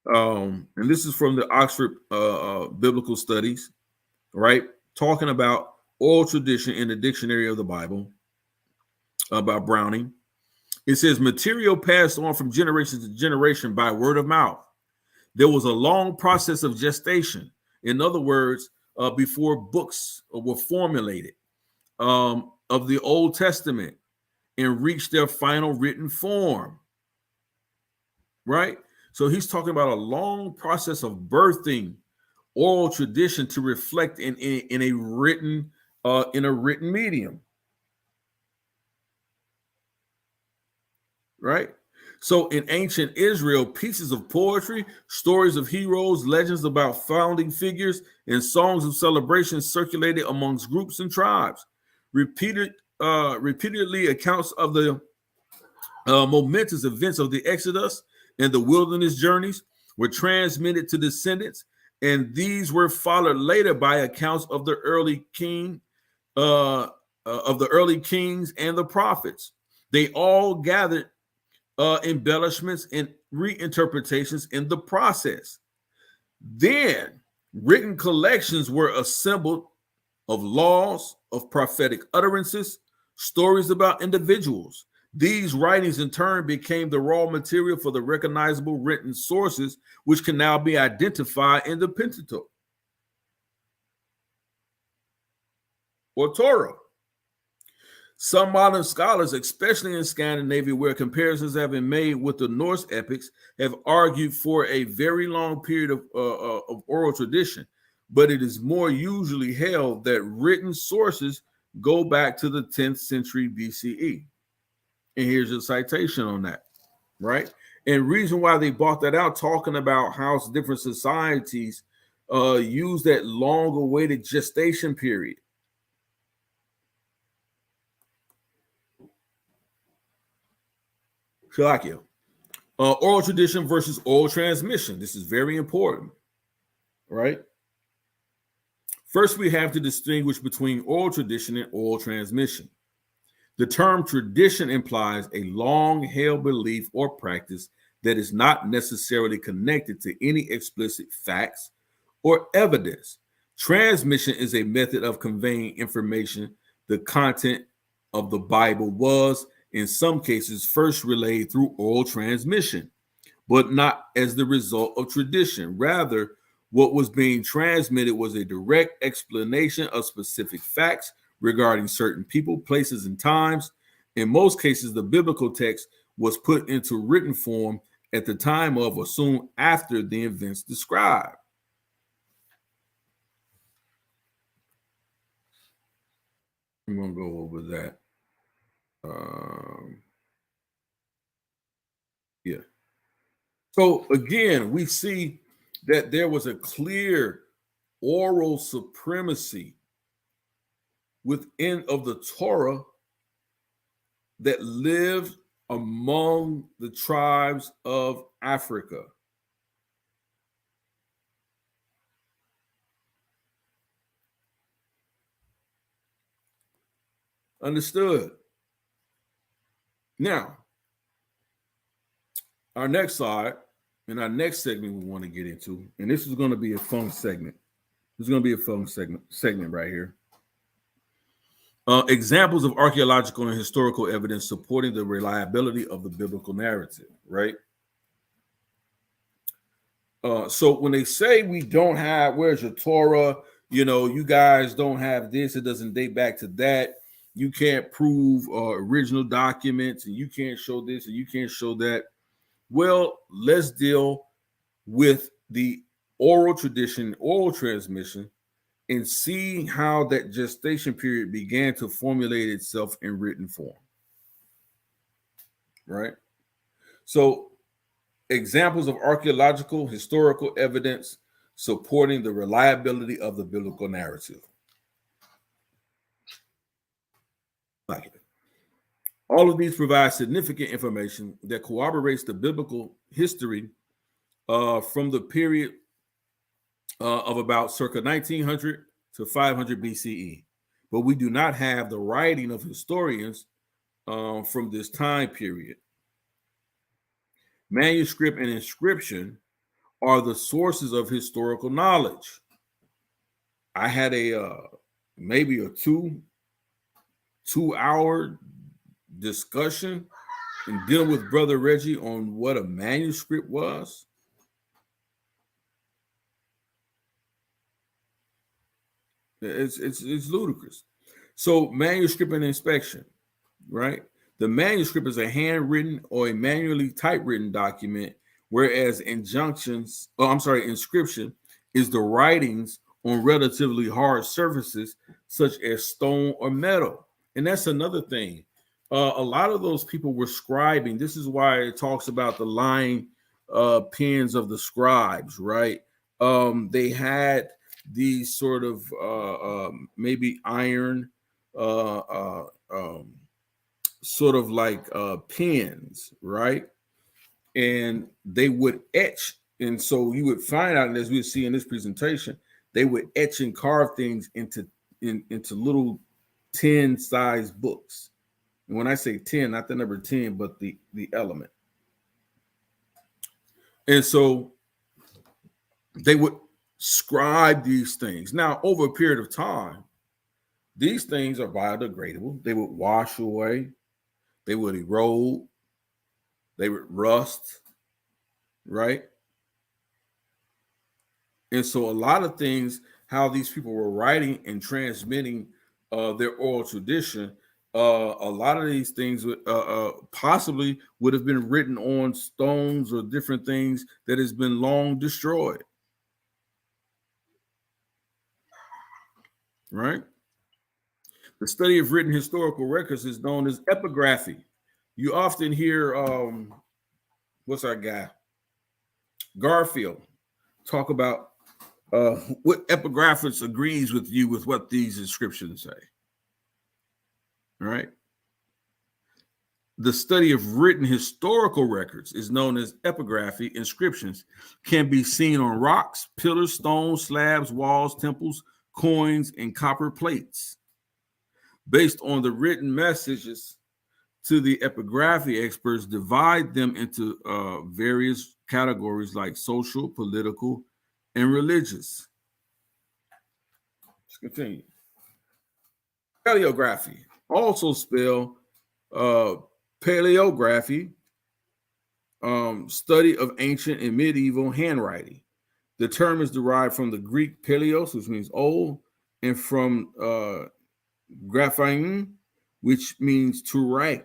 And this is from the Oxford Biblical Studies, right? Talking about oral tradition in the Dictionary of the Bible, about Browning. It says material passed on from generation to generation by word of mouth. There was a long process of gestation. In other words, before books were formulated of the Old Testament and reached their final written form, right? So he's talking about a long process of birthing oral tradition to reflect in a written medium, right? So in ancient Israel, pieces of poetry, stories of heroes, legends about founding figures, and songs of celebration circulated amongst groups and tribes. Repeatedly accounts of the momentous events of the Exodus and the wilderness journeys were transmitted to descendants, and these were followed later by accounts of the early kings and the prophets. They all gathered embellishments and reinterpretations in the process. Then written collections were assembled of laws, of prophetic utterances, stories about individuals. These writings in turn became the raw material for the recognizable written sources, which can now be identified in the Pentateuch or Torah. Some modern scholars, especially in Scandinavia, where comparisons have been made with the Norse epics, have argued for a very long period of oral tradition, but it is more usually held that written sources go back to the 10th century BCE. And here's a citation on that, right? And reason why they brought that out, talking about how different societies use that long-awaited gestation period. Shalakia. Oral tradition versus oral transmission. This is very important, right? First, we have to distinguish between oral tradition and oral transmission. The term tradition implies a long-held belief or practice that is not necessarily connected to any explicit facts or evidence. Transmission is a method of conveying information. The content of the Bible was, in some cases, first relayed through oral transmission, but not as the result of tradition. Rather, what was being transmitted was a direct explanation of specific facts regarding certain people, places, and times. In most cases, the biblical text was put into written form at the time of or soon after the events described. I'm going to go over that. Yeah. So again, we see that there was a clear oral supremacy within of the Torah that lived among the tribes of Africa. Understood? Now, our next slide and our next segment we want to get into, and this is going to be a fun segment. This is going to be a fun segment right here. Examples of archaeological and historical evidence supporting the reliability of the biblical narrative, right? So when they say we don't have, where's your Torah? You know, you guys don't have this. It doesn't date back to that. You can't prove original documents, and you can't show this, and you can't show that. Well, let's deal with the oral tradition, oral transmission, and see how that gestation period began to formulate itself in written form, right? So examples of archaeological, historical evidence supporting the reliability of the biblical narrative. All of these provide significant information that corroborates the biblical history from the period of about circa 1900 to 500 BCE. but we do not have the writing of historians from this time period. Manuscript and inscription are the sources of historical knowledge. I had a maybe a two-hour discussion and dealing with Brother Reggie on what a manuscript was. It's ludicrous. So manuscript and inspection, right? The manuscript is a handwritten or a manually typewritten document, whereas inscription is the writings on relatively hard surfaces such as stone or metal. And that's another thing. A lot of those people were scribing. This is why it talks about the line pens of the scribes, right? They had these sort of maybe iron sort of like pens, right? And they would etch. And so you would find out, and as we see in this presentation, they would etch and carve things into little 10-size books. And when I say 10, not the number 10, but the element. And so they would scribe these things. Now, over a period of time, these things are biodegradable. They would wash away. They would erode. They would rust, right? And so a lot of things, how these people were writing and transmitting their oral tradition, a lot of these things possibly would have been written on stones or different things that has been long destroyed, right? The study of written historical records is known as epigraphy. You often hear, what's our guy? Garfield talk about what epigraphist agrees with you with what these inscriptions say. All right. The study of written historical records is known as epigraphy. Inscriptions can be seen on rocks, pillars, stones, slabs, walls, temples, coins, and copper plates. Based on the written messages to the epigraphy, experts divide them into various categories like social, political, and religious. Let's continue. Paleography, also spelled paleography, study of ancient and medieval handwriting. The term is derived from the Greek paleos, which means old, and from graphein, which means to write.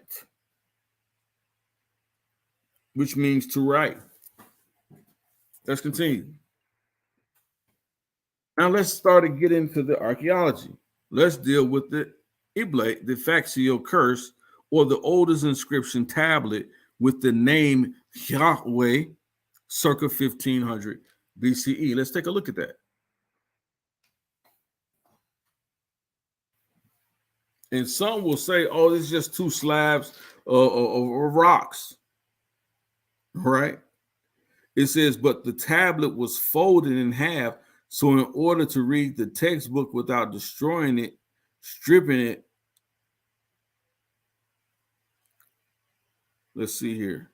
Let's continue. Now let's start to get into the archaeology. Let's deal with the Iblate, the Faxio curse, or the oldest inscription tablet with the name Yahweh, circa 1500 BCE. Let's take a look at that. And some will say, oh, this is just two slabs of rocks, right? It says, but the tablet was folded in half. So in order to read the textbook without destroying it, stripping it, let's see here.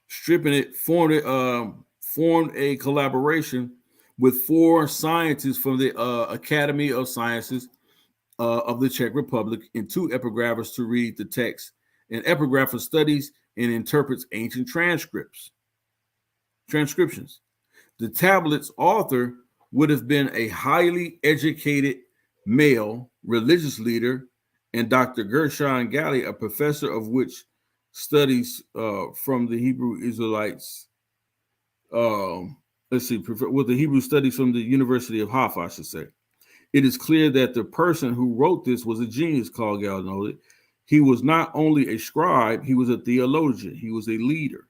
Stripping it formed a collaboration with 4 scientists from the Academy of Sciences of the Czech Republic and 2 epigraphers to read the text. An epigrapher studies and interprets ancient transcriptions. The tablet's author would have been a highly educated male religious leader, and Dr. Gershon Galli, a professor of which studies from the Hebrew Israelites. With the Hebrew studies from the University of Haifa, I should say. It is clear that the person who wrote this was a genius, Carl Gal noted. He was not only a scribe, he was a theologian. He was a leader.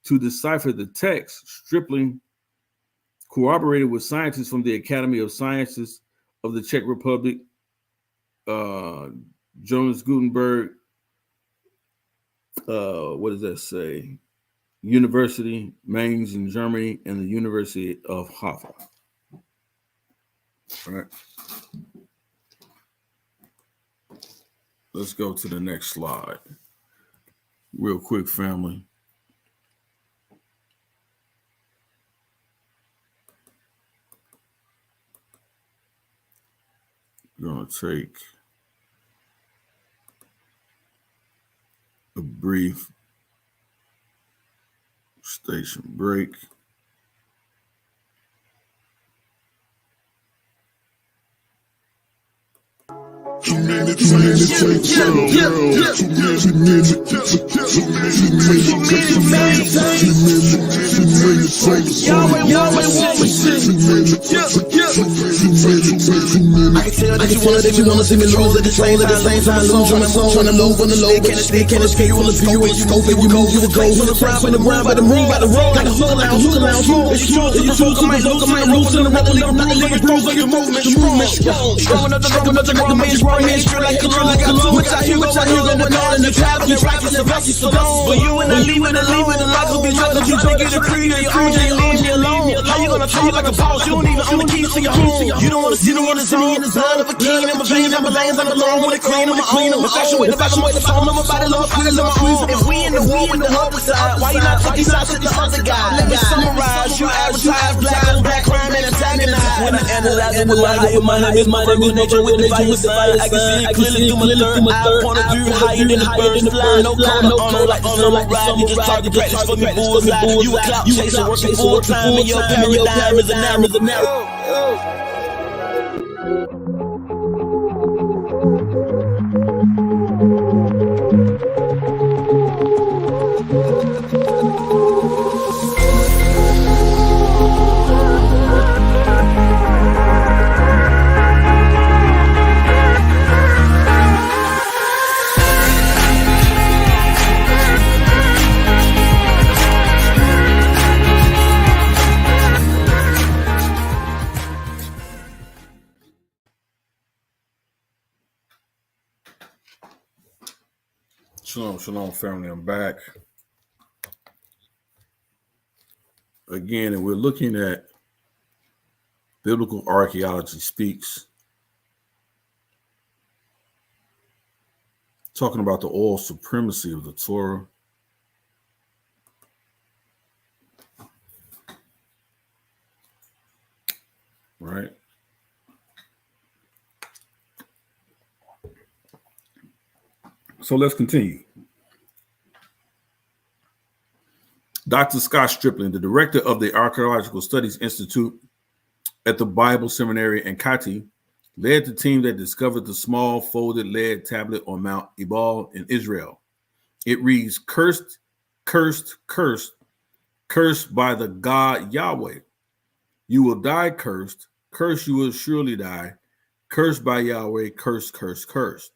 To decipher the text, Stripling corroborated with scientists from the Academy of Sciences of the Czech Republic, Jonas Gutenberg, what does that say? University, Mainz in Germany, and the University of Haifa. All right. Let's go to the next slide. Real quick, family. We're going to take a brief station break. Two minutes, two minutes, two minutes, two minutes, I can tell that you wanna see me lose at the same time, lose on the song, trying to move on the low, can't escape, you on the view, and you go, you move, you will go, on the front, on the ground, by the room, by the road, got the hook around, it's true, you focus, I might lose, and another nigga throws on your movement, strong enough to grow, man, strong, man, straight like cologne, which I hear going on in the trap, you practice the best you so long, but you and I leave it, the life will be judged, you think it's a creed, you own me alone, how you gonna talk like a boss, you don't even own the keys to your home, you don't wanna see me in the zone, in the zone of a king, in my veins, I'm a lanes, I'm alone, with a clean, I'm a fashion with the phone, I'm about to love, quiz on my own, if we in the war with the other side, why you not taking shots at the other guy, let me summarize, you advertise black on black crime and antagonize, when I analyze it with my name is my nature with the fire, I can see it clearly through my third eye, point of view, higher than the birds fly, no corner, like the summer ride, you just target practice for me, bullseye, you a clout chaser, working full time, and your paradigm is a narrow. Shalom, family. I'm back again, and we're looking at Biblical Archaeology Speaks, talking about the oral supremacy of the Torah. Right? So let's continue. Dr. Scott Stripling, the director of the Archaeological Studies Institute at the Bible Seminary in Kati, led the team that discovered the small folded lead tablet on Mount Ebal in Israel. It reads, "Cursed, cursed, cursed, cursed by the God Yahweh. You will die cursed, cursed you will surely die, cursed by Yahweh, cursed, cursed, cursed."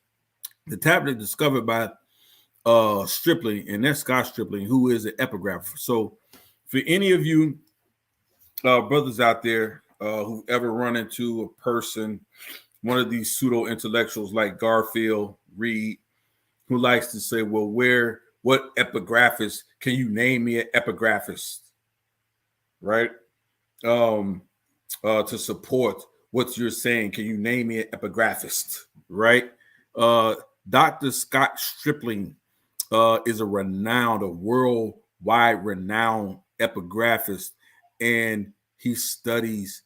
The tablet discovered by Stripling, and that's Scott Stripling, who is an epigrapher. So for any of you brothers out there who've ever run into a person, one of these pseudo-intellectuals like Garfield Reed, who likes to say, well, what epigraphist, can you name me an epigraphist, right? To support what you're saying, can you name me an epigraphist, right? Dr. Scott Stripling is a worldwide renowned epigraphist, and he studies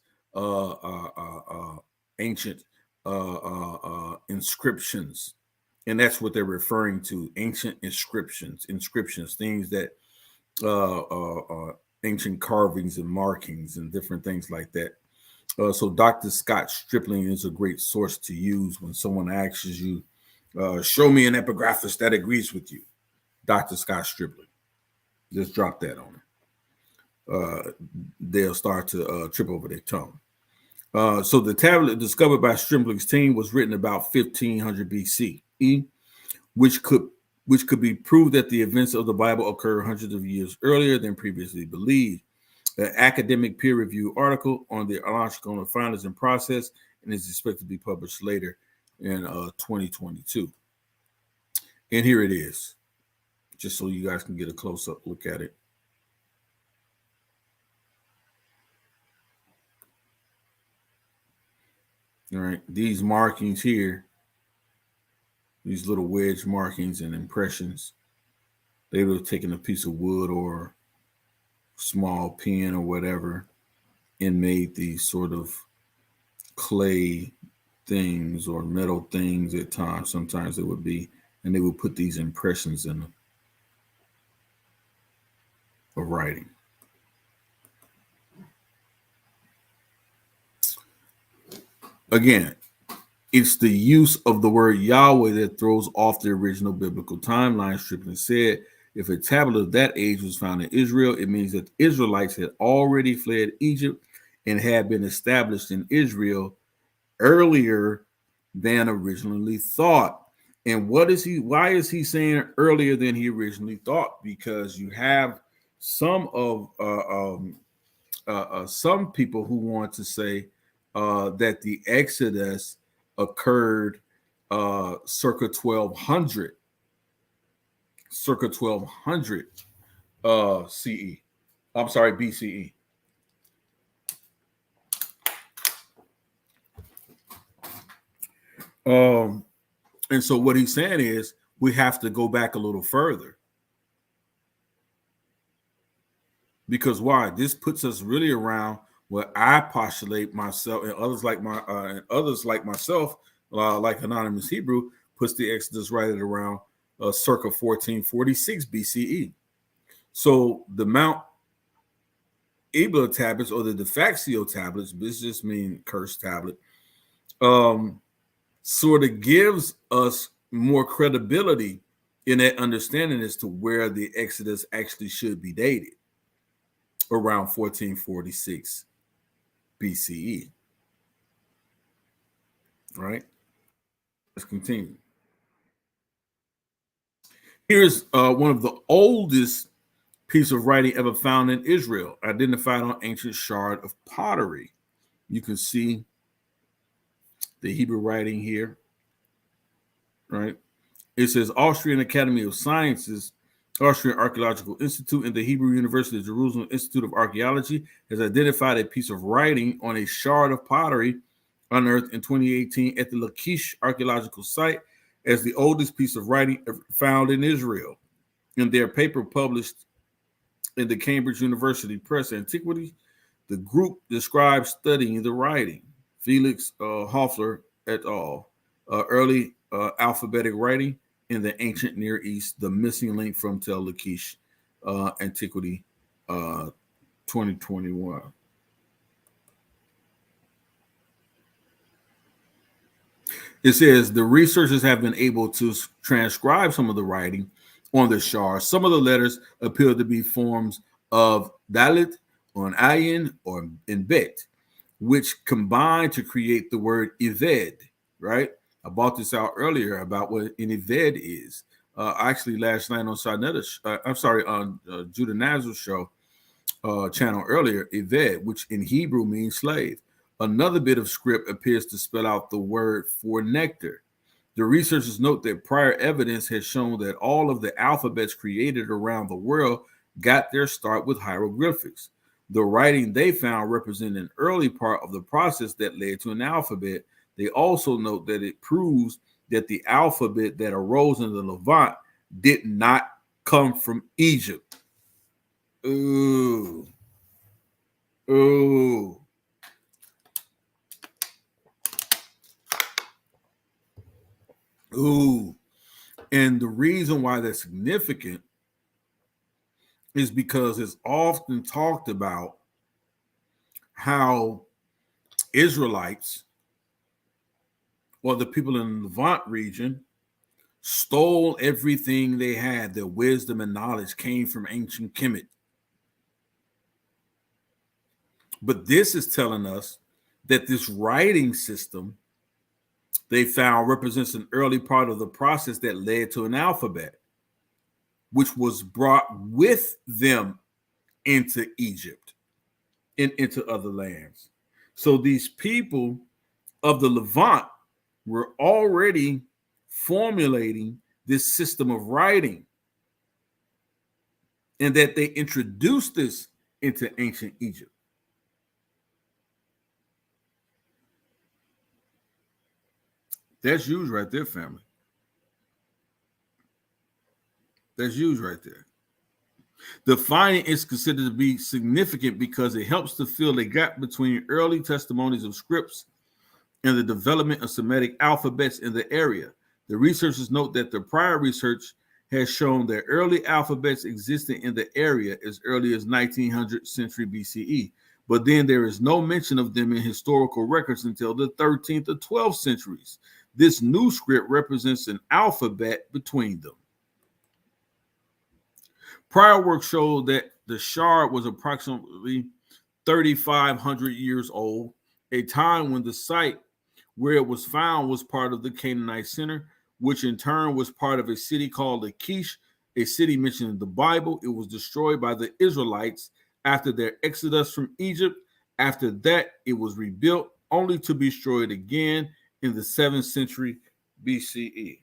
ancient inscriptions, and that's what they're referring to: ancient inscriptions, things that ancient carvings and markings and different things like that. So Dr. Scott Stripling is a great source to use when someone asks you, show me an epigraphist that agrees with you. Dr. Scott Stripling. Just drop that on them. They'll start to trip over their tongue. So the tablet discovered by Stripling's team was written about 1500 BC, which could be proved that the events of the Bible occurred hundreds of years earlier than previously believed. The academic peer-reviewed article on the archaeological findings and process, and is expected to be published later in 2022. And here it is, just so you guys can get a close-up look at it. All right, these markings here, these little wedge markings and impressions, they would have taken a piece of wood or small pen or whatever and made these sort of clay things or metal things at times. Sometimes it would be, and they would put these impressions in of writing. Again, it's the use of the word Yahweh that throws off the original biblical timeline. Strickland said, if a tablet of that age was found in Israel, it means that the Israelites had already fled Egypt and had been established in Israel earlier than originally thought. And why is he saying earlier than he originally thought? Because you have some people who want to say that the Exodus occurred circa 1200 CE. I'm sorry, BCE. And so what he's saying is we have to go back a little further. Because why? This puts us really around where I postulate myself and others like myself, like Anonymous Hebrew, puts the Exodus right at around circa 1446 BCE. So the Mount Ebla tablets or the de facto tablets, this just means cursed tablet, sort of gives us more credibility in that understanding as to where the Exodus actually should be dated, around 1446 BCE. Right? Let's continue. Here's one of the oldest piece of writing ever found in Israel, identified on ancient shard of pottery. You can see the Hebrew writing here, right? It says Austrian Academy of Sciences, Austrian Archaeological Institute, and the Hebrew University of Jerusalem Institute of Archaeology has identified a piece of writing on a shard of pottery unearthed in 2018 at the Lachish archaeological site as the oldest piece of writing found in Israel. In their paper published in the Cambridge University Press Antiquity, the group describes studying the writing. Felix Hoffler et al. Early alphabetic writing in the ancient Near East, the missing link from Tel Lachish, Antiquity 2021. It says the researchers have been able to transcribe some of the writing on the shard. Some of the letters appear to be forms of Dalit, or an Ayin, or in Bet, which combine to create the word Ived, right? I brought this out earlier about what an Ived is. Actually, last night on on Judah Nazar's show channel earlier, Ived, which in Hebrew means slave. Another bit of script appears to spell out the word for nectar. The researchers note that prior evidence has shown that all of the alphabets created around the world got their start with hieroglyphics. The writing they found represented an early part of the process that led to an alphabet. They also note that it proves that the alphabet that arose in the Levant did not come from Egypt. Ooh. Ooh. Ooh. And the reason why that's significant is because it's often talked about how Israelites, or the people in the Levant region, stole everything they had. Their wisdom and knowledge came from ancient Kemet. But this is telling us that this writing system they found represents an early part of the process that led to an alphabet, which was brought with them into Egypt and into other lands. So these people of the Levant were already formulating this system of writing, and that they introduced this into ancient Egypt. That's huge right there, family. That's huge right there. The finding is considered to be significant because it helps to fill a gap between early testimonies of scripts and the development of Semitic alphabets in the area. The researchers note that the prior research has shown that early alphabets existed in the area as early as 1900th century BCE, but then there is no mention of them in historical records until the 13th or 12th centuries. This new script represents an alphabet between them. Prior work showed that the shard was approximately 3,500 years old, a time when the site where it was found was part of the Canaanite center, which in turn was part of a city called Lachish, a city mentioned in the Bible. It was destroyed by the Israelites after their exodus from Egypt. After that, it was rebuilt, only to be destroyed again in the 7th century BCE.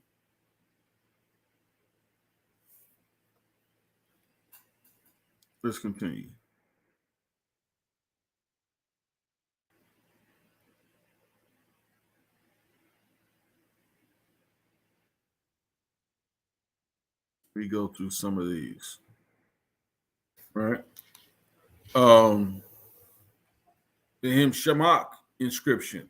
Let's continue. We go through some of these, right? The Shamak inscription,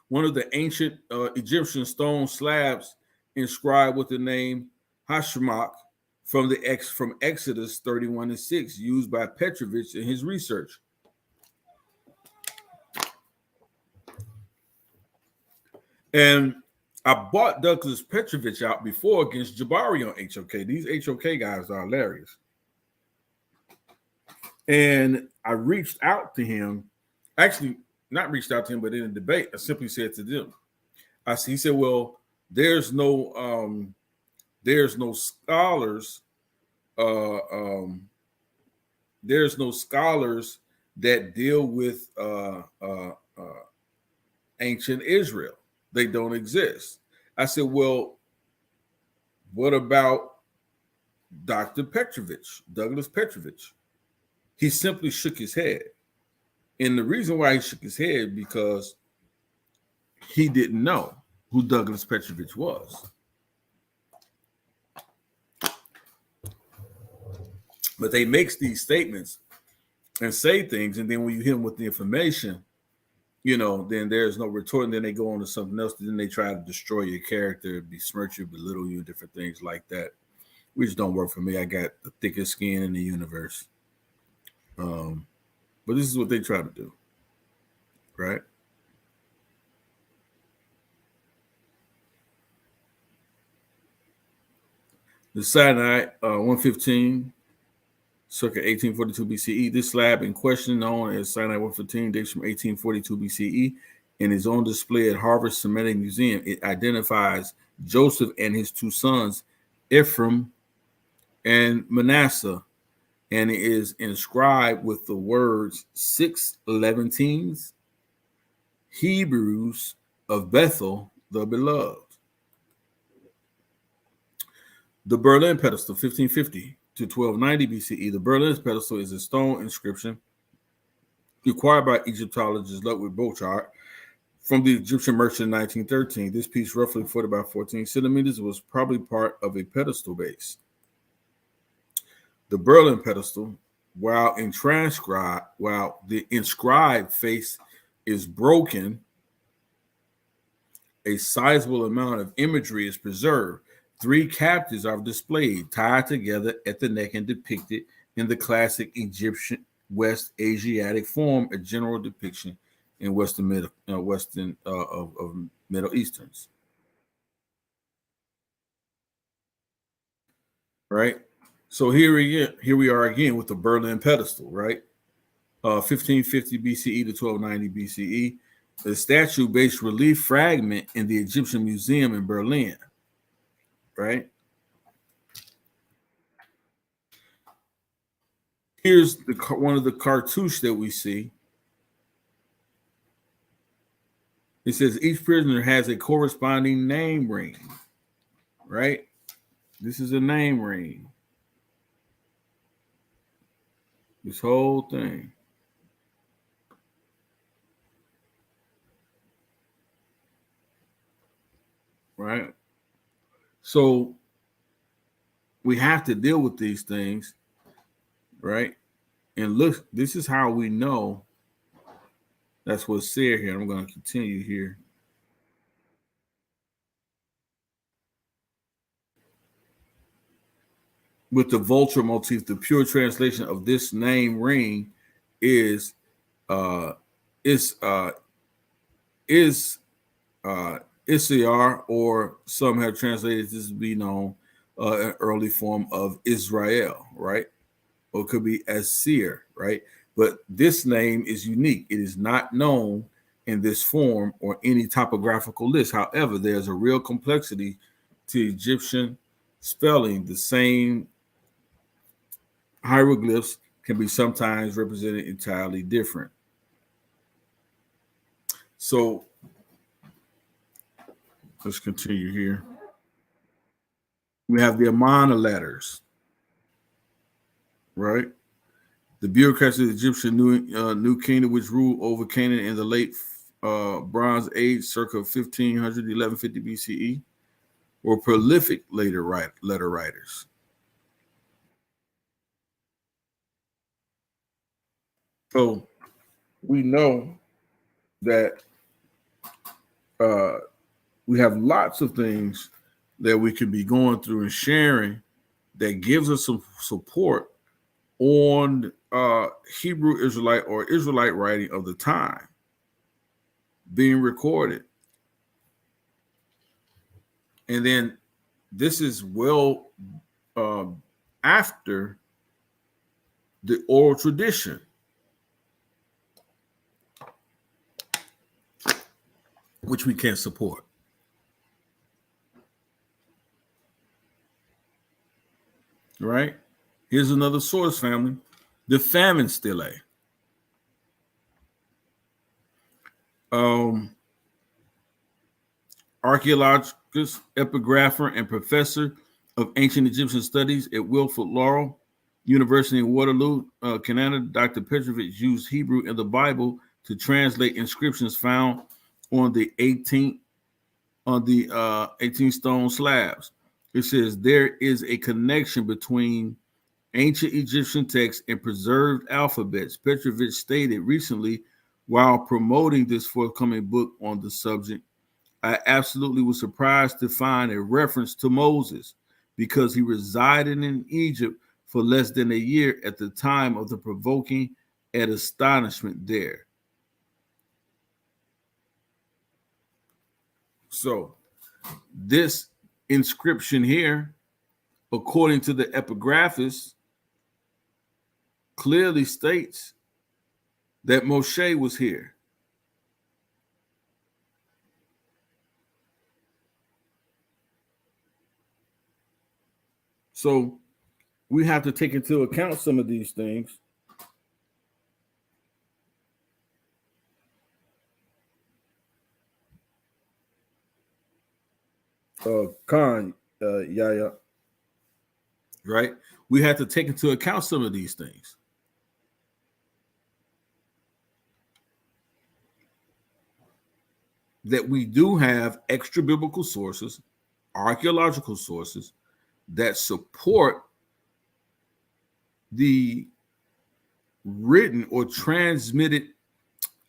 one of the ancient Egyptian stone slabs inscribed with the name Hashamak from Exodus 31:6, used by Petrovich in his research. And I bought Douglas Petrovich out before against Jabari on HOK. These HOK guys are hilarious. And I reached out to him, actually not reached out to him, but in a debate, I simply said to them, he said, well, there's no scholars, there's no scholars that deal with ancient Israel. They don't exist. I said, well, what about Dr. Petrovich, Douglas Petrovich? He simply shook his head. And the reason why he shook his head because he didn't know who Douglas Petrovich was. But they makes these statements and say things, and then when you hit them with the information, then there's no retort, and then they go on to something else, and then they try to destroy your character, besmirch you, belittle you, different things like that, which don't work for me. I got the thickest skin in the universe. But this is what they try to do, right? The Sinai 115, circa 1842 BCE. This slab in question, known as Sinai 115, dates from 1842 BCE and is on display at Harvard Semitic Museum. It identifies Joseph and his two sons, Ephraim and Manasseh, and it is inscribed with the words 6 Levantines, Hebrews of Bethel, the beloved. The Berlin pedestal, 1550 to 1290 BCE. The Berlin pedestal is a stone inscription acquired by Egyptologist Ludwig Borchardt from the Egyptian merchant in 1913. This piece, roughly 40 by 14 centimeters, was probably part of a pedestal base. The Berlin pedestal, while the inscribed face is broken, a sizable amount of imagery is preserved. 3 captives are displayed, tied together at the neck and depicted in the classic Egyptian West Asiatic form, a general depiction in of Middle Easterns. Right? So here we are again with the Berlin pedestal, right? 1550 BCE to 1290 BCE. The statue-based relief fragment in the Egyptian Museum in Berlin, right? Here's one of the cartouches that we see. It says each prisoner has a corresponding name ring, right? This is a name ring. This whole thing. right? So we have to deal with these things, right? And look, this is how we know. That's what's said here. I'm going to continue here. With the vulture motif, the pure translation of this name ring is Isar, or some have translated this to be known an early form of Israel, right? Or it could be Asir, right? But this name is unique. It is not known in this form or any topographical list. However, there's a real complexity to Egyptian spelling. The same hieroglyphs can be sometimes represented entirely different. So let's continue here. We have the Amana letters, right? The bureaucrats of the Egyptian New Kingdom, which ruled over Canaan in the late Bronze Age, circa 1500, 1150 BCE, were prolific letter writers. So we know that we have lots of things that we could be going through and sharing that gives us some support on Hebrew Israelite or Israelite writing of the time being recorded. And then this is well after the oral tradition, which we can't support. Right? Here's another source, family. The famine stele. Archaeologist, epigrapher, and professor of ancient Egyptian studies at Wilfrid Laurier University in Waterloo, Canada, Dr. Petrovich used Hebrew in the Bible to translate inscriptions found on the 18 stone slabs. It says there is a connection between ancient Egyptian texts and preserved alphabets. Petrovich stated recently while promoting this forthcoming book on the subject, I absolutely was surprised to find a reference to Moses because he resided in Egypt for less than a year at the time of the provoking and astonishment there. So this inscription here, according to the epigraphist, clearly states that Moshe was here. So we have to take into account some of these things. Yaya, right? We have to take into account some of these things. That we do have extra biblical sources, archaeological sources that support the written or transmitted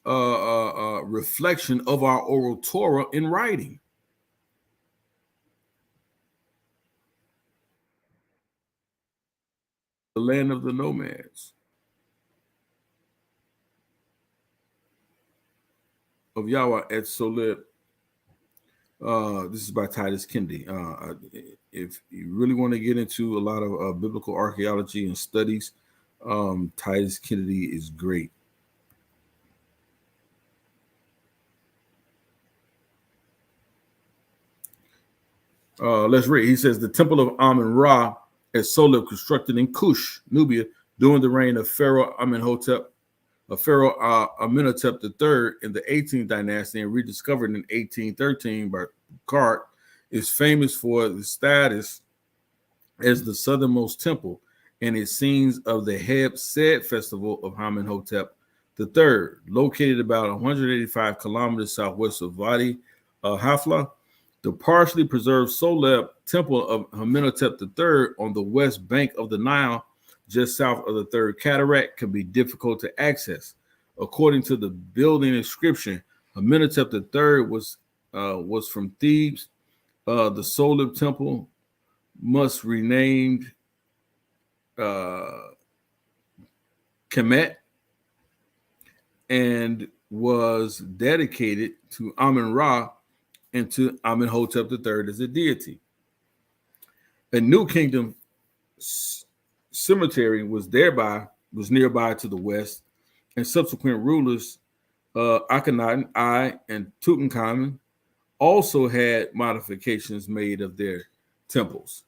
reflection of our oral Torah in writing. The land of the nomads of YARAH et Soleb. This is by Titus Kennedy. If you really want to get into a lot of biblical archaeology and studies, Titus Kennedy is great. Let's read. He says the temple of Amun-Ra at Soleb, constructed in Cush, Nubia, during the reign of Pharaoh Amenhotep, Amenhotep III in the 18th dynasty and rediscovered in 1813 by Cart, is famous for the status as the southernmost temple and its scenes of the Heb Sed festival of Amenhotep III, located about 185 kilometers southwest of Wadi Hafla. The partially preserved Soleb temple of Amenhotep III on the west bank of the Nile, just south of the Third Cataract, can be difficult to access. According to the building inscription, Amenhotep III was from Thebes. The Soleb temple must renamed Kemet and was dedicated to Amun-Ra and to Amenhotep III as a deity. A new kingdom cemetery was nearby to the west, and subsequent rulers, Akhenaten I and Tutankhamun, also had modifications made of their temples.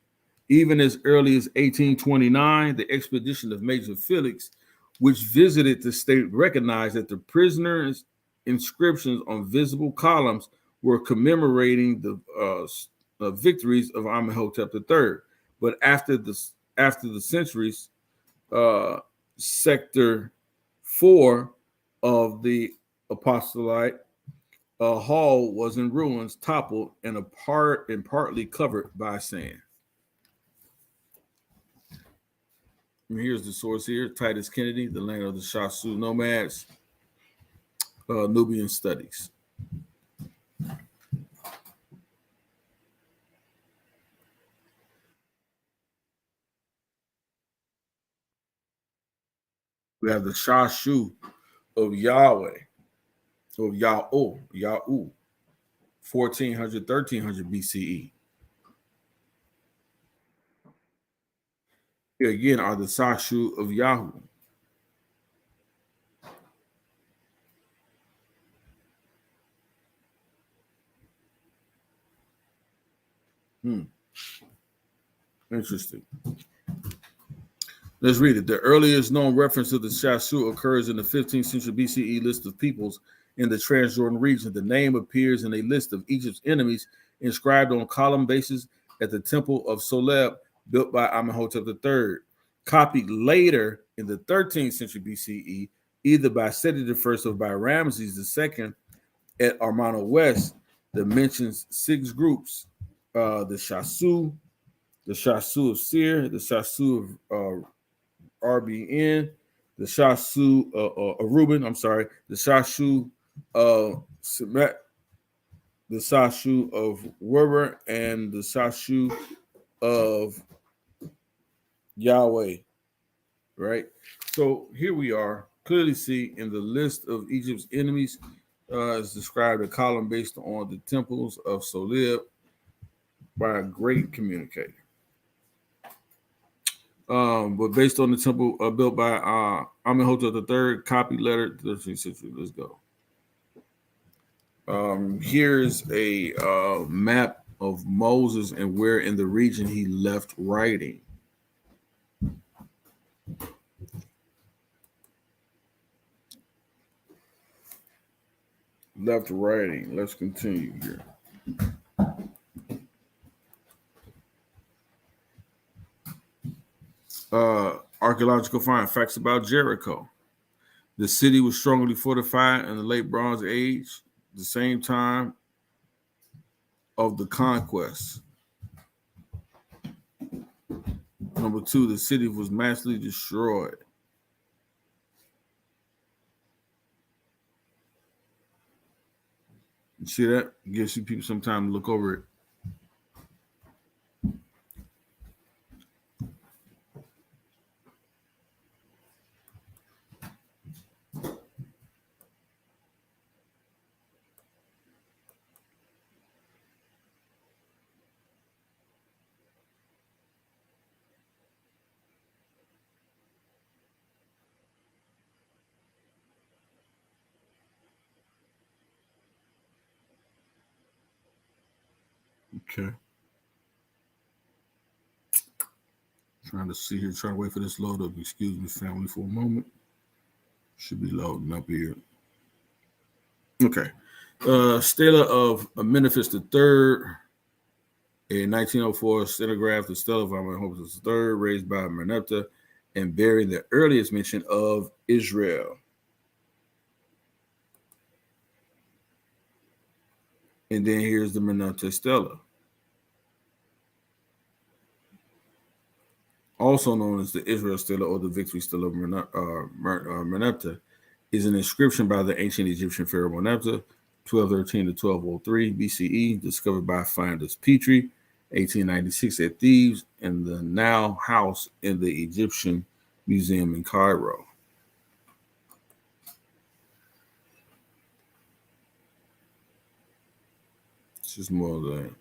Even as early as 1829, the expedition of Major Felix, which visited the state, recognized that the prisoners' inscriptions on visible columns were commemorating the victories of Amenhotep III. But after the centuries, Sector 4 of the Apostolate hall was in ruins, toppled, and partly covered by sand. And here's the source here: Titus Kennedy, The Land of the Shasu Nomads, Nubian Studies. We have the Shashu of Yahweh, of Yahu, 1400, 1300 BCE. Here again are the Shashu of Yahu. Interesting. Let's read it. The earliest known reference to the Shashu occurs in the 15th century BCE list of peoples in the Transjordan region. The name appears in a list of Egypt's enemies inscribed on column bases at the temple of Soleb, built by Amenhotep III. Copied later in the 13th century BCE, either by Seti I or by Ramses II at Amarna West, that mentions 6 groups: the Shasu of Seir, the Shasu of RBN, the Shasu of Reuben, the Shashu of Semet, the Shashu of Weber, and the Shashu of Yahweh, right? So here we are, clearly see in the list of Egypt's enemies is described a column based on the temples of Soleb by a great communicator. But based on the temple built by Amenhotep III, copy letter, 13th century. Let's go. Here's a map of Moses and where in the region he left writing. Left writing. Let's continue here. Archaeological find facts about Jericho. The city was strongly fortified in the late Bronze Age, the same time of the conquest. Number 2, the city was massively destroyed. You see that? It gives you people some time to look over it. Okay. Trying to see here, trying to wait for this load up. Excuse me, family, for a moment. Should be loading up here. Okay. Stela of Amenhotep III. In 1904, stenographed the Stela of Amenhotep III, raised by Merneptah and bearing the earliest mention of Israel. And then here's the Meneptah Stela, also known as the Israel Stela or the Victory Stela of Meneptah, is an inscription by the ancient Egyptian pharaoh Meneptah, 1213 to 1203 BCE, discovered by Findus Petrie, 1896 at Thebes, and the now house in the Egyptian Museum in Cairo. This is more of that.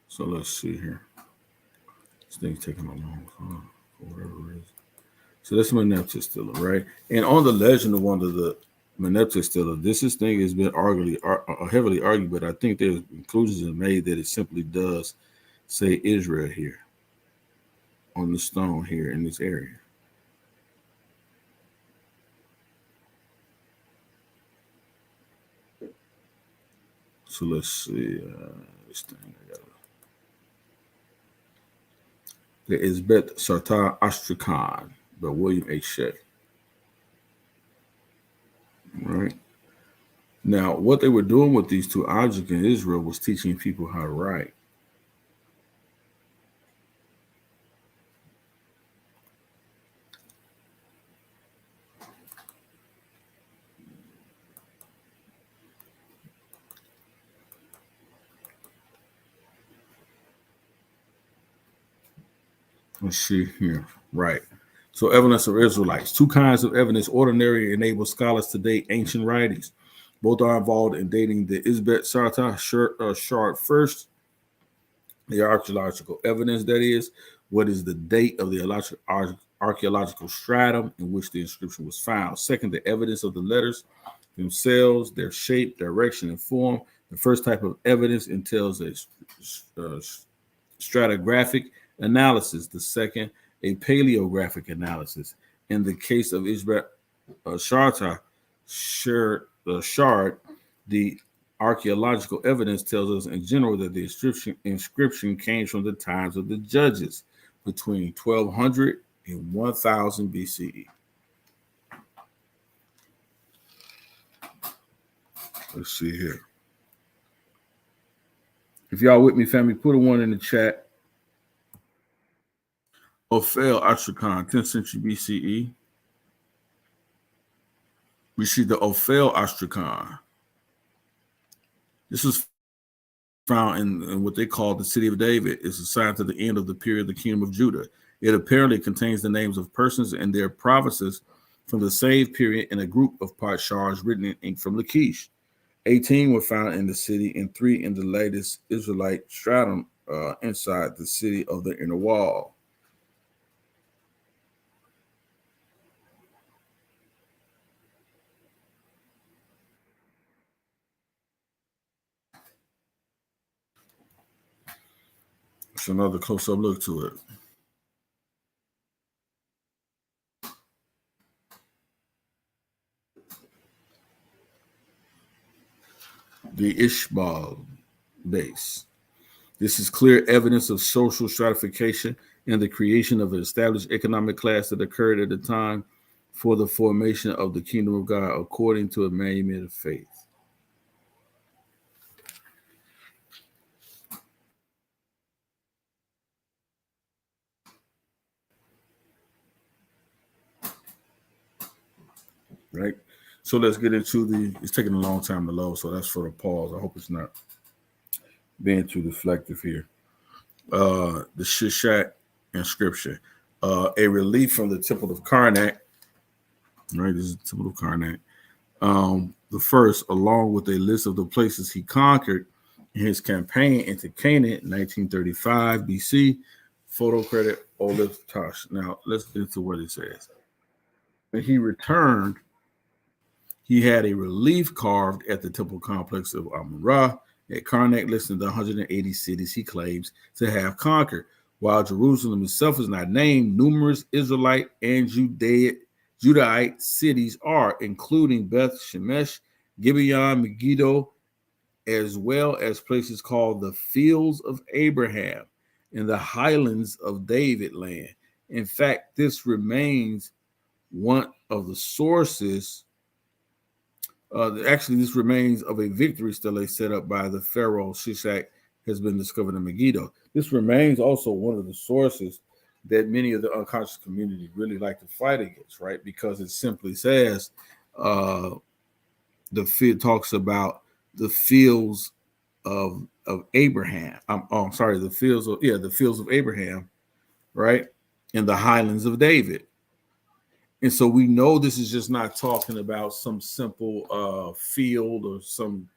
So let's see here. This thing's taking a long time, or whatever it is. So that's Meneptah Stela, right? And on the legend of one of the Meneptah Stela, this thing has been heavily argued, but I think there's conclusions made that it simply does say Israel here on the stone here in this area. So let's see this thing. The Isbet Sartar Astrakhan by William H. Shea. Right. Now, what they were doing with these two objects in Israel was teaching people how to write. Let's see here. Right. So evidence of Israelites. Two kinds of evidence ordinarily enable scholars to date ancient writings. Both are involved in dating the Isbet Sartar shard first. The archaeological evidence, that is, what is the date of the archaeological stratum in which the inscription was found. Second, the evidence of the letters themselves, their shape, direction, and form. The first type of evidence entails a stratigraphic analysis. The second, a paleographic analysis. In the case of Isbet Sartar shard, the archaeological evidence tells us in general that the inscription came from the times of the judges between 1200 and 1000 BCE. Let's see here. If y'all with me, family, put a 1 in the chat. Ophel Astrakhan, 10th century BCE. We see the Ophel Astrakhan. This is found in what they call the city of David. It's assigned to the end of the period of the kingdom of Judah. It apparently contains the names of persons and their provinces from the same period in a group of potsherds written in ink from Lachish. 18 were found in the city and 3 in the latest Israelite stratum inside the city of the inner wall. It's another close-up look to it. The Ishbal base. This is clear evidence of social stratification and the creation of an established economic class that occurred at the time for the formation of the kingdom of God according to a Maimonitic faith. Right. So let's get into it's taking a long time to load, so that's for the pause. I hope it's not being too deflective here. The Shishak inscription, a relief from the Temple of Karnak. Right, this is the Temple of Karnak. The first, along with a list of the places he conquered in his campaign into Canaan, 1935 BC. Photo credit Olive Tosh. Now let's get into what it says. When he returned, he had a relief carved at the temple complex of Amun-Ra at Karnak, listing the 180 cities he claims to have conquered. While Jerusalem itself is not named, numerous Israelite and Judahite cities are, including Beth Shemesh, Gibeon, Megiddo, as well as places called the Fields of Abraham and the Highlands of David land. In fact, this remains one of the sources. Actually, this remains of a victory stele set up by the pharaoh Shishak has been discovered in Megiddo. This remains also one of the sources that many of the unconscious community really like to fight against, right? Because it simply says it talks about the fields of Abraham. The fields of Abraham, right? In the highlands of David. And so we know this is just not talking about some simple field or some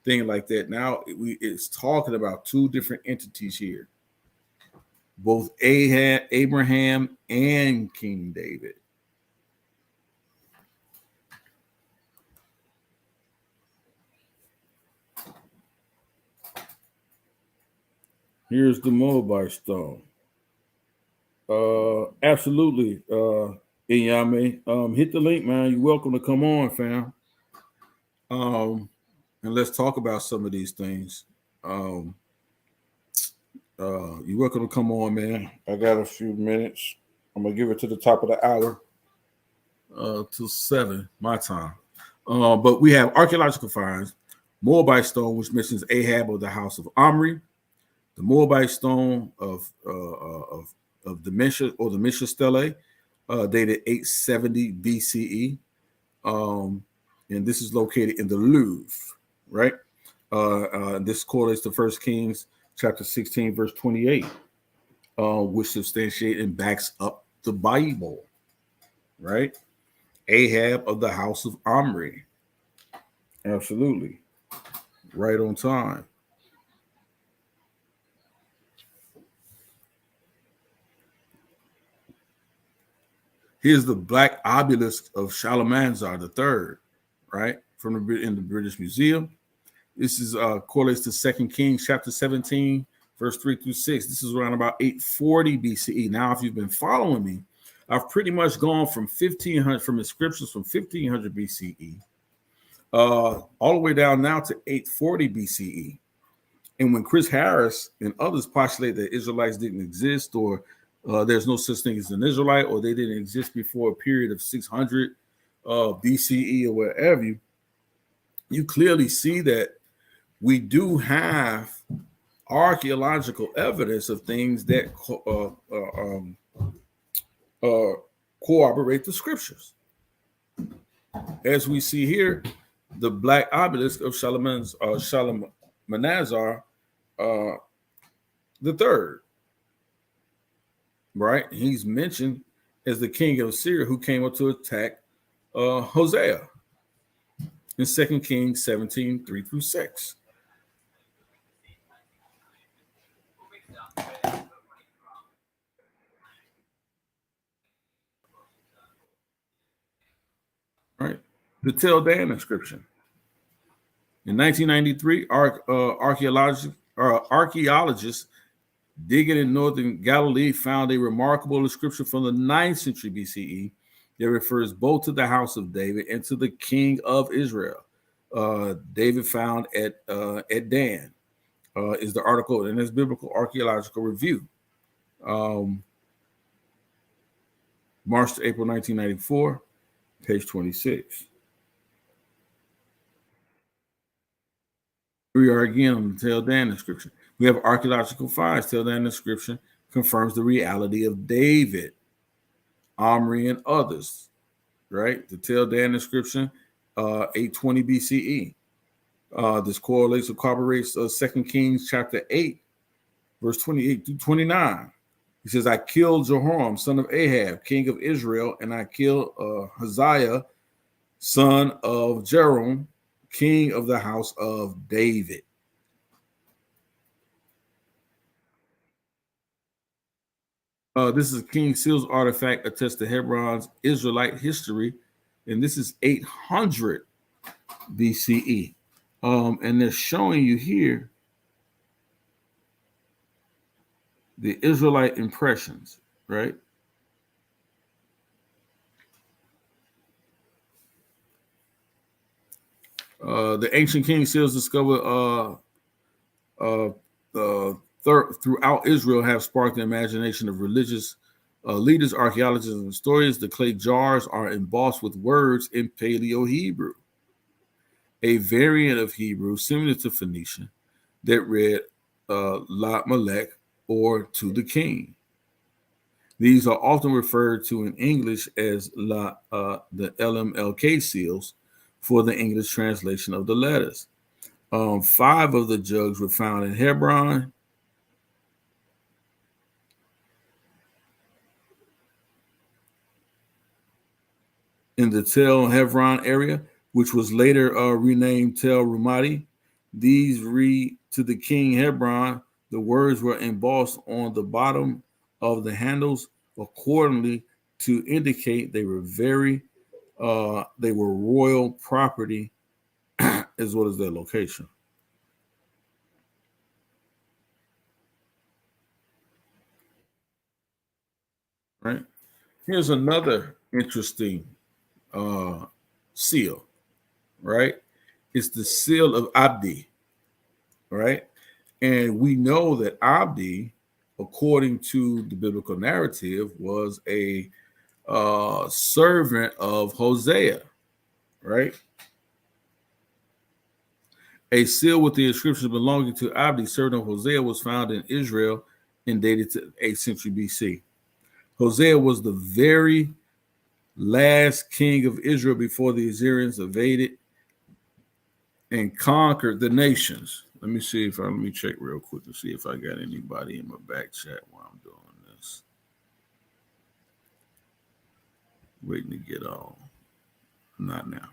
thing like that. Now it's talking about two different entities here, both Abraham and King David. Here's the Moabite stone. Absolutely. Inyame, hit the link, man. You're welcome to come on, fam. And let's talk about some of these things. You're welcome to come on, man. I got a few minutes. I'm gonna give it to the top of the hour, till 7 my time. But we have archaeological finds, Moabite stone, which mentions Ahab of the house of Omri, the Moabite stone of the Mesha or the Mesha stele, dated 870 BCE. And this is located in the Louvre, right? This correlates to 1 Kings chapter 16, verse 28, which substantiates and backs up the Bible, right? Ahab of the house of Omri. Absolutely. Right on time. Here's the black obelisk of Shalmaneser III, right? In the British Museum. This is correlates to 2 Kings chapter 17, verse 3 through 6. This is around about 840 BCE. Now, if you've been following me, I've pretty much gone from 1500, from inscriptions from 1500 BCE, all the way down now to 840 BCE. And when Chris Harris and others postulate that Israelites didn't exist, or there's no such thing as an Israelite, or they didn't exist before a period of 600 BCE or wherever, you clearly see that we do have archaeological evidence of things that corroborate the scriptures. As we see here, the black obelisk of Shalmaneser the third, right? He's mentioned as the king of Syria who came up to attack Hosea in 2 Kings 17, 3 through 6. Right. The Tel Dan inscription. In 1993, archaeologists digging in northern Galilee found a remarkable inscription from the 9th century BCE that refers both to the house of David and to the king of Israel. David found at Dan is the article in this Biblical Archaeological Review. March to April 1994, page 26. Here we are again on the Tel Dan inscription. We have archaeological finds. Tel Dan inscription confirms the reality of David, Omri, and others, right? The Tel Dan inscription, 820 BCE. This correlates or corroborates 2 Kings chapter 8, verse 28 through 29. He says, I killed Jehoram, son of Ahab, king of Israel, and I killed Hazael, son of Jeroboam, king of the house of David. This is King Seal's artifact attests to Hebron's Israelite history, and this is 800 BCE. And they're showing you here the Israelite impressions, right? The ancient King Seals discovered throughout Israel have sparked the imagination of religious Leaders, archaeologists, and historians, the clay jars are embossed with words in Paleo-Hebrew, a variant of Hebrew similar to Phoenician that read La Melech, or to the king. These are often referred to in English as the LMLK seals for the English translation of the letters. 5 of the jugs were found in Hebron. In the Tel Hebron area, which was later renamed Tel Rumati. These read to the king Hebron. The words were embossed on the bottom of the handles accordingly to indicate they were royal property as well as their location. Right. Here's another interesting seal, right? It's the seal of Abdi, right? And we know that Abdi, according to the biblical narrative, was a servant of Hosea, right? A seal with the inscription belonging to Abdi, servant of Hosea, was found in Israel and dated to 8th century BC. Hosea was the very last king of Israel before the Assyrians invaded and conquered the nations. Let me check real quick to see if I got anybody in my back chat while I'm doing this. Waiting to get on. Not now.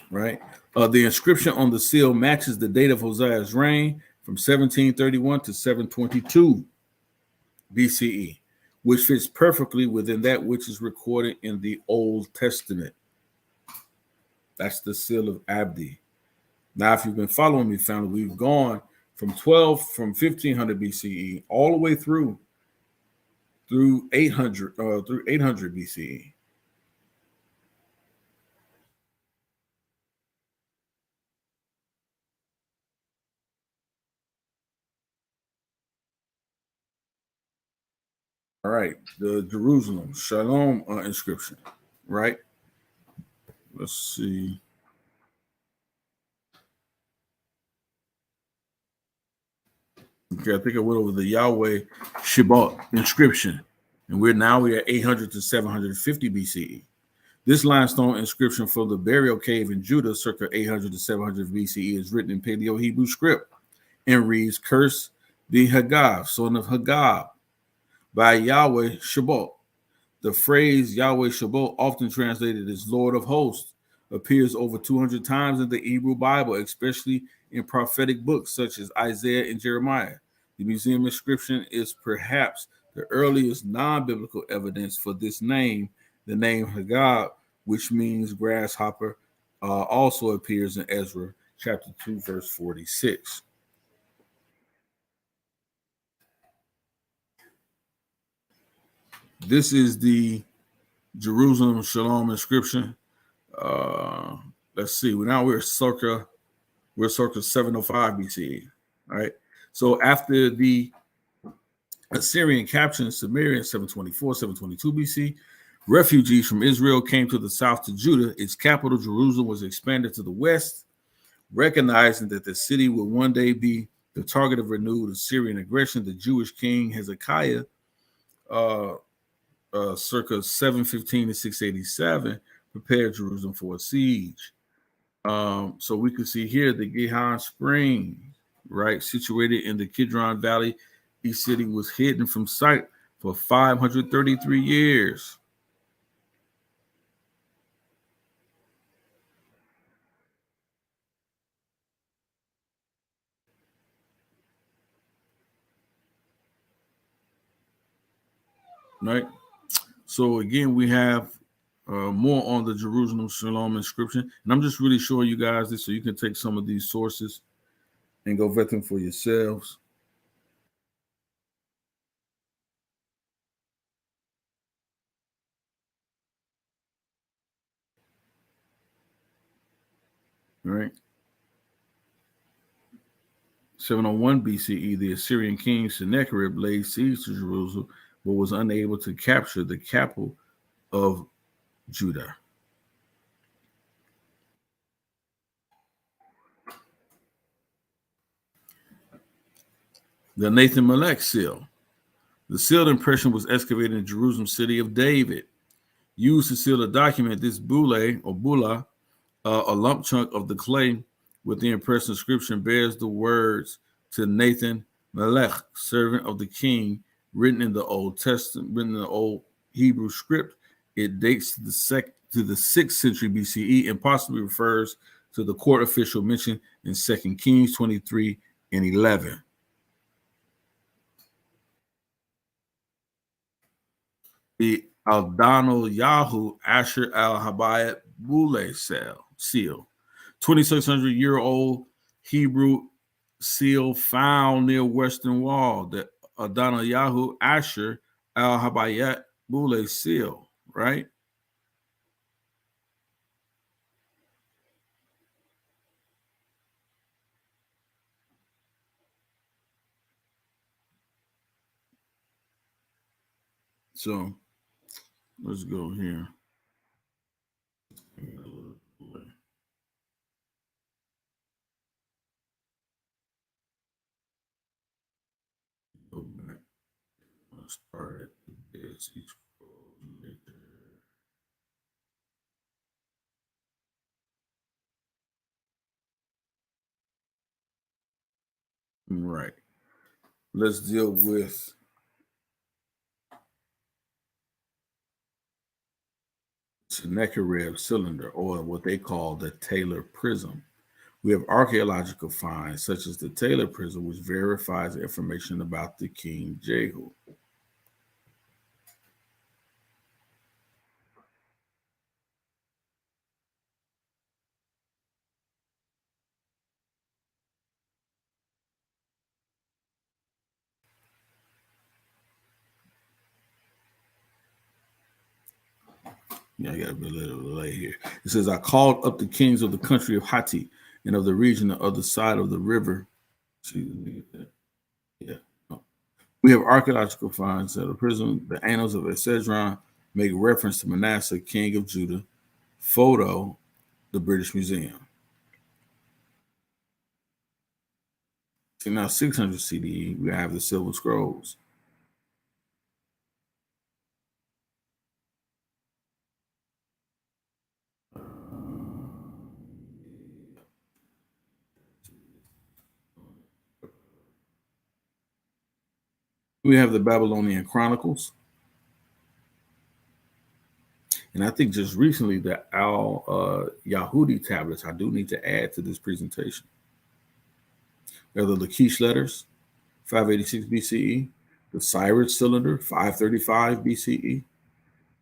Right? The inscription on the seal matches the date of Hosea's reign from 1731 to 722 BCE, which fits perfectly within that which is recorded in the Old Testament. That's the seal of Abdi. Now, if you've been following me, family, we've gone from 1500 BCE all the way through 800 BCE. All right, the Jerusalem Shalom inscription, right? Let's see. Okay, I think I went over the Yahweh Shabbat inscription, and we're at 800 to 750 BCE. This limestone inscription from the burial cave in Judah, circa 800 to 700 BCE, is written in Paleo-Hebrew script and reads, "Curse the Hagab, son of Hagab, by Yahweh Shabbat." The phrase Yahweh Shabbat, often translated as Lord of Hosts, appears over 200 times in the Hebrew Bible, especially in prophetic books such as Isaiah and Jeremiah. The museum inscription is perhaps the earliest non-biblical evidence for this name. The name Hagab, which means grasshopper, also appears in Ezra chapter 2, verse 46. This is the Jerusalem Shalom inscription. Let's see. We're circa 705 BCE. All right. So after the Assyrian capture in Samaria in 724, 722 BC, refugees from Israel came to the south to Judah. Its capital, Jerusalem, was expanded to the west, recognizing that the city would one day be the target of renewed Assyrian aggression. The Jewish king Hezekiah, circa 715 to 687, prepared Jerusalem for a siege. So we can see here the Gihon Spring, right, situated in the Kidron Valley. Each city was hidden from sight for 533 years. Right. So again, we have more on the Jerusalem Shalom inscription, and I'm just really showing you guys this so you can take some of these sources and go vet them for yourselves. All right. 701 BCE, the Assyrian king Sennacherib laid siege to Jerusalem, but was unable to capture the capital of Judah. The Nathan Melech seal. The sealed impression was excavated in Jerusalem, city of David. Used to seal a document, this boule or bula, a lump chunk of the clay with the impressed inscription, bears the words to Nathan Melech, servant of the king, written in the Old Testament, written in the Old Hebrew script. It dates to the 6th century BCE and possibly refers to the court official mentioned in 2 Kings 23 and 11. The Aldano Yahu Asher al Habayat Boule seal, 2,600-year-old Hebrew seal found near Western Wall. The Aldano Yahu Asher al Habayat Boule seal, right? So let's go here. Go back. Let's start at this. Right. Let's deal with Sennacherib cylinder, or what they call the Taylor prism. We have archaeological finds such as the Taylor prism, which verifies information about the king Jehu. Yeah, I got to be a little delay here. It says, I called up the kings of the country of Hatti and of the region on the other side of the river. Yeah. We have archaeological finds that the prism, the annals of Esdras make reference to Manasseh, king of Judah. Photo, the British Museum. So now 600 CE, we have the Silver Scrolls. We have the Babylonian Chronicles. And I think just recently the Al-Yahudi tablets, I do need to add to this presentation. There are the Lachish letters, 586 BCE, the Cyrus cylinder, 535 BCE,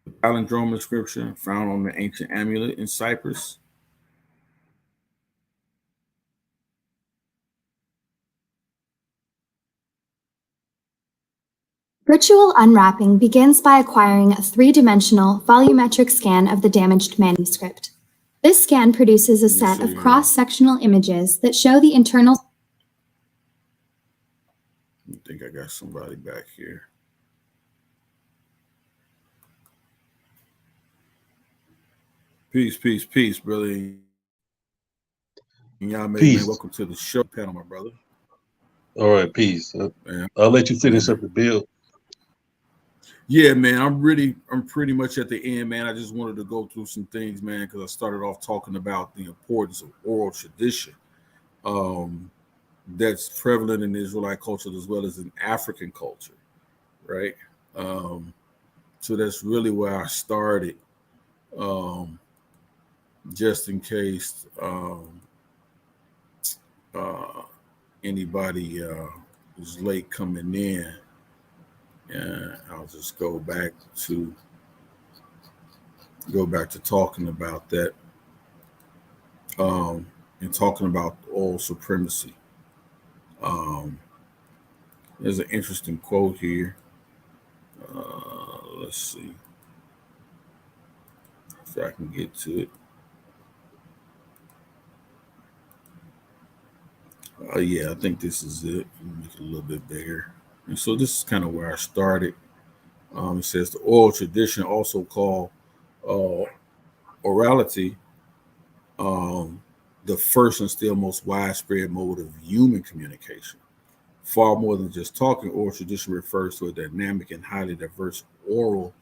the palindrome inscription found on the ancient amulet in Cyprus. Ritual unwrapping begins by acquiring a three-dimensional volumetric scan of the damaged manuscript. This scan produces a set of cross-sectional images that show the internal... I think I got somebody back here. Peace, peace, peace, brother. Y'all, man, welcome to the show panel, my brother. All right, peace. I'll let you finish up the build. Yeah, man, I'm pretty much at the end, man. I just wanted to go through some things, man, because I started off talking about the importance of oral tradition that's prevalent in Israelite culture as well as in African culture, right? So that's really where I started, just in case anybody is late coming in. And I'll just go back to talking about that, and talking about oral supremacy. There's an interesting quote here. Let's see if I can get to it. Yeah, I think this is it. Let me make it a little bit bigger. And so this is kind of where I started. It says the oral tradition, also called uh, orality, um, the first and still most widespread mode of human communication. Far more than just talking, oral tradition refers to a dynamic and highly diverse oral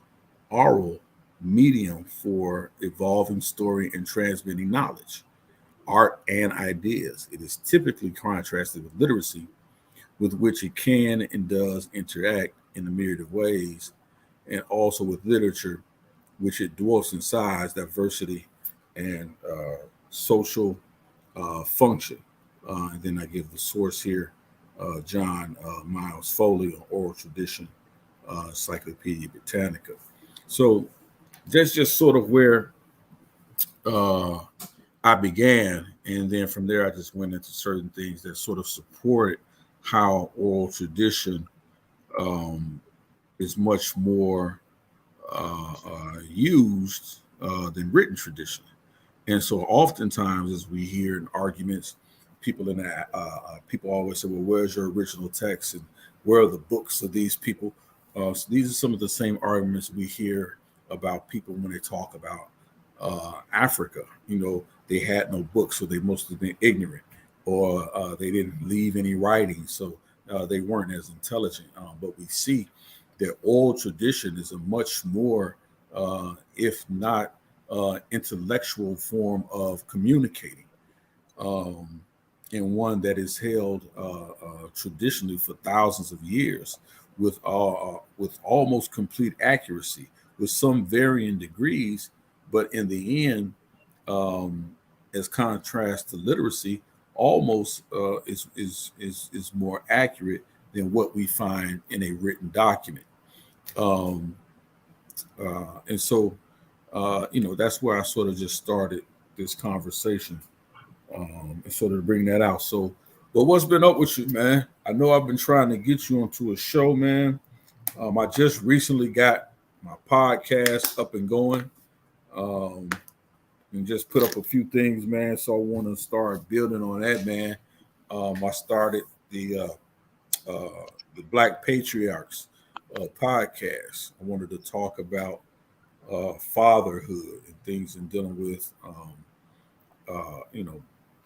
medium for evolving story and transmitting knowledge, art, and ideas. It is typically contrasted with literacy, with which it can and does interact in a myriad of ways, and also with literature, which it dwarfs in size, diversity, and social function. And then I give the source here, John Miles Foley on Oral Tradition, Encyclopedia Britannica. So that's just sort of where uh, I began. And then from there, I just went into certain things that sort of supported how oral tradition um, is much more used than written tradition. And so, oftentimes, as we hear in arguments, people always say, "Well, where's your original text, and where are the books of these people?" So these are some of the same arguments we hear about people when they talk about Africa. They had no books, so they must have been ignorant, or they didn't leave any writing, so they weren't as intelligent. But we see that oral tradition is a much more, if not intellectual form of communicating, um, and one that is held traditionally for thousands of years with almost complete accuracy, with some varying degrees, but in the end, um, as contrast to literacy, almost is more accurate than what we find in a written document. Um, and so, that's where I sort of just started this conversation, and sort of bring that out. So, but what's been up with you, man? I know I've been trying to get you onto a show, man. I just recently got my podcast up and going, um, and just put up a few things, man. So I want to start building on that, man. I started the Black Patriarchs podcast. I wanted to talk about fatherhood and things and dealing with,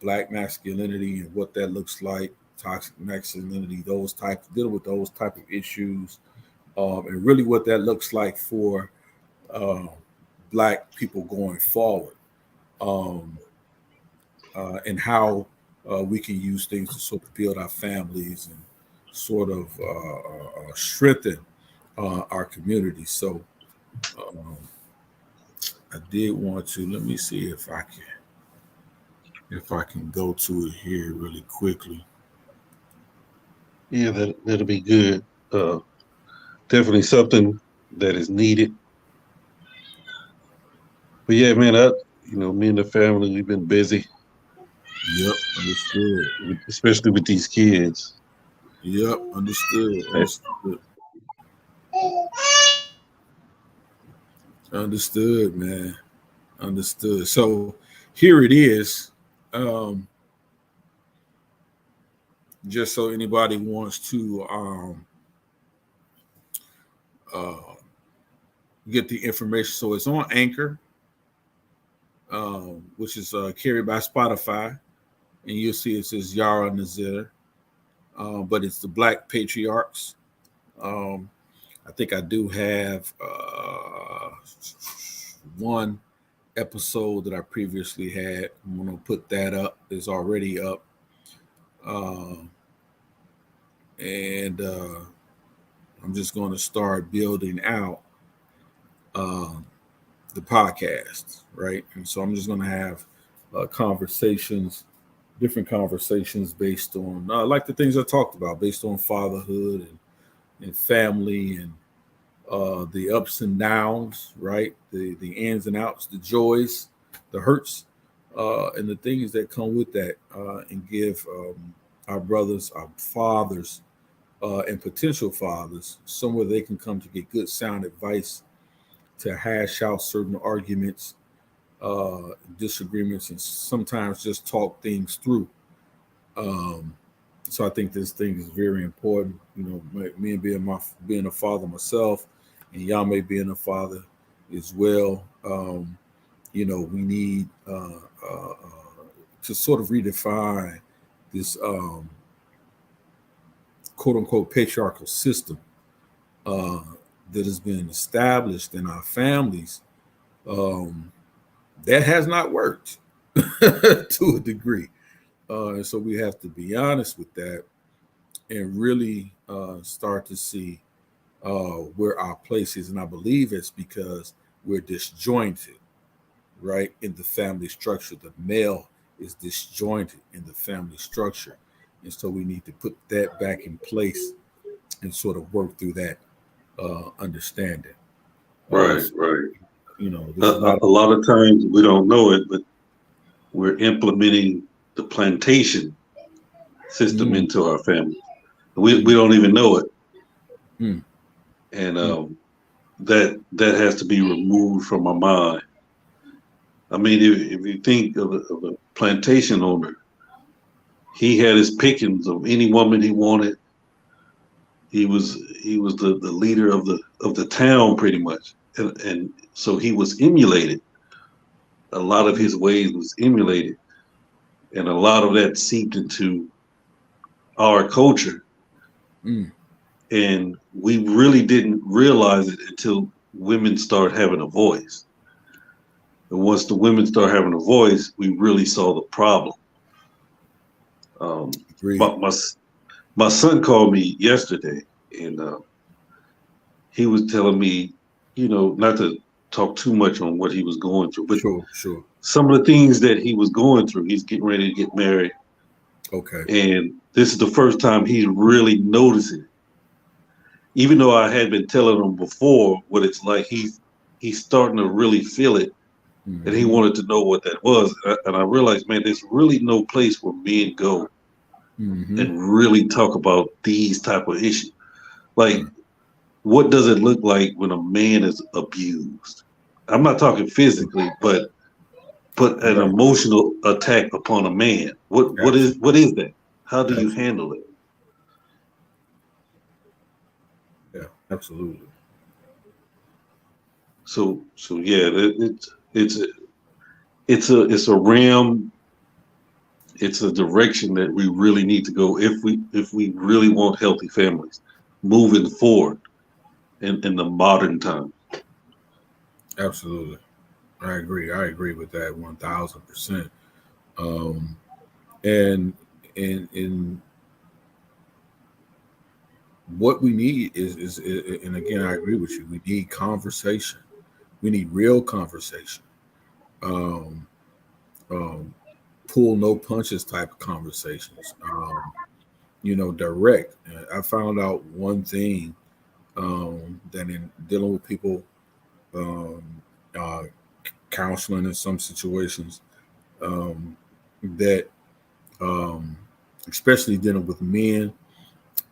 black masculinity and what that looks like, toxic masculinity, dealing with those type of issues, and really what that looks like for uh, black people going forward, um, and how we can use things to sort of build our families and sort of strengthen our community. So um, I did want to, let me see if I can go to it here really quickly. Yeah, that'll be good. Definitely something that is needed. But yeah, man, me and the family, we've been busy, Yep, understood. especially with these kids. Yep, understood. Understood, man. Understood. So here it is. Um, just so anybody wants to uh, get the information. So it's on Anchor, which is carried by Spotify. And you'll see it says YARAH Nazir, but it's the Black Patriarchs. Um, I think I do have one episode that I previously had. I'm going to put that up. It's already up. And I'm just going to start building out the podcast, right? And so I'm just going to have different conversations based on like the things I talked about, based on fatherhood and family and the ups and downs, right? The ins and outs, the joys, the hurts, and the things that come with that, and give our brothers, our fathers, and potential fathers somewhere they can come to get good sound advice, to hash out certain arguments, disagreements, and sometimes just talk things through. So I think this thing is very important. You know, me and being a father myself, and Yame being a father as well. You know, we need to sort of redefine this quote unquote patriarchal system that has been established in our families. That has not worked to a degree. And so we have to be honest with that and really start to see where our place is. And I believe it's because we're disjointed, right, in the family structure. The male is disjointed in the family structure. And so we need to put that back in place and sort of work through that understanding. Right, right. You know, a lot of times we don't know it, but we're implementing the plantation system into our family. We don't even know it. And that has to be removed from our mind. I mean, if you think of a plantation owner, he had his pickings of any woman he wanted. He was the leader of the town pretty much, and so he was emulated. A lot of his ways was emulated, and a lot of that seeped into our culture. And we really didn't realize it until women start having a voice. And once the women start having a voice, we really saw the problem. My son called me yesterday, and he was telling me, you know, not to talk too much on what he was going through, but sure. Some of the things that he was going through. He's getting ready to get married. Okay. And this is the first time he's really noticing it. Even though I had been telling him before what it's like, he's starting to really feel it. And he wanted to know what that was. And I realized, man, there's really no place where men go and really talk about these type of issues. Like, what does it look like when a man is abused? I'm not talking physically, but an emotional attack upon a man. What is that? How do you handle it? Yeah, absolutely. So yeah, it's a realm. It's a direction that we really need to go if we really want healthy families moving forward in the modern time. Absolutely. I agree with that 1000%. And what we need is, and again, I agree with you. We need conversation. We need real conversation. Pull no punches type of conversations. You know, direct. I found out one thing that in dealing with people, counseling in some situations, that especially dealing with men,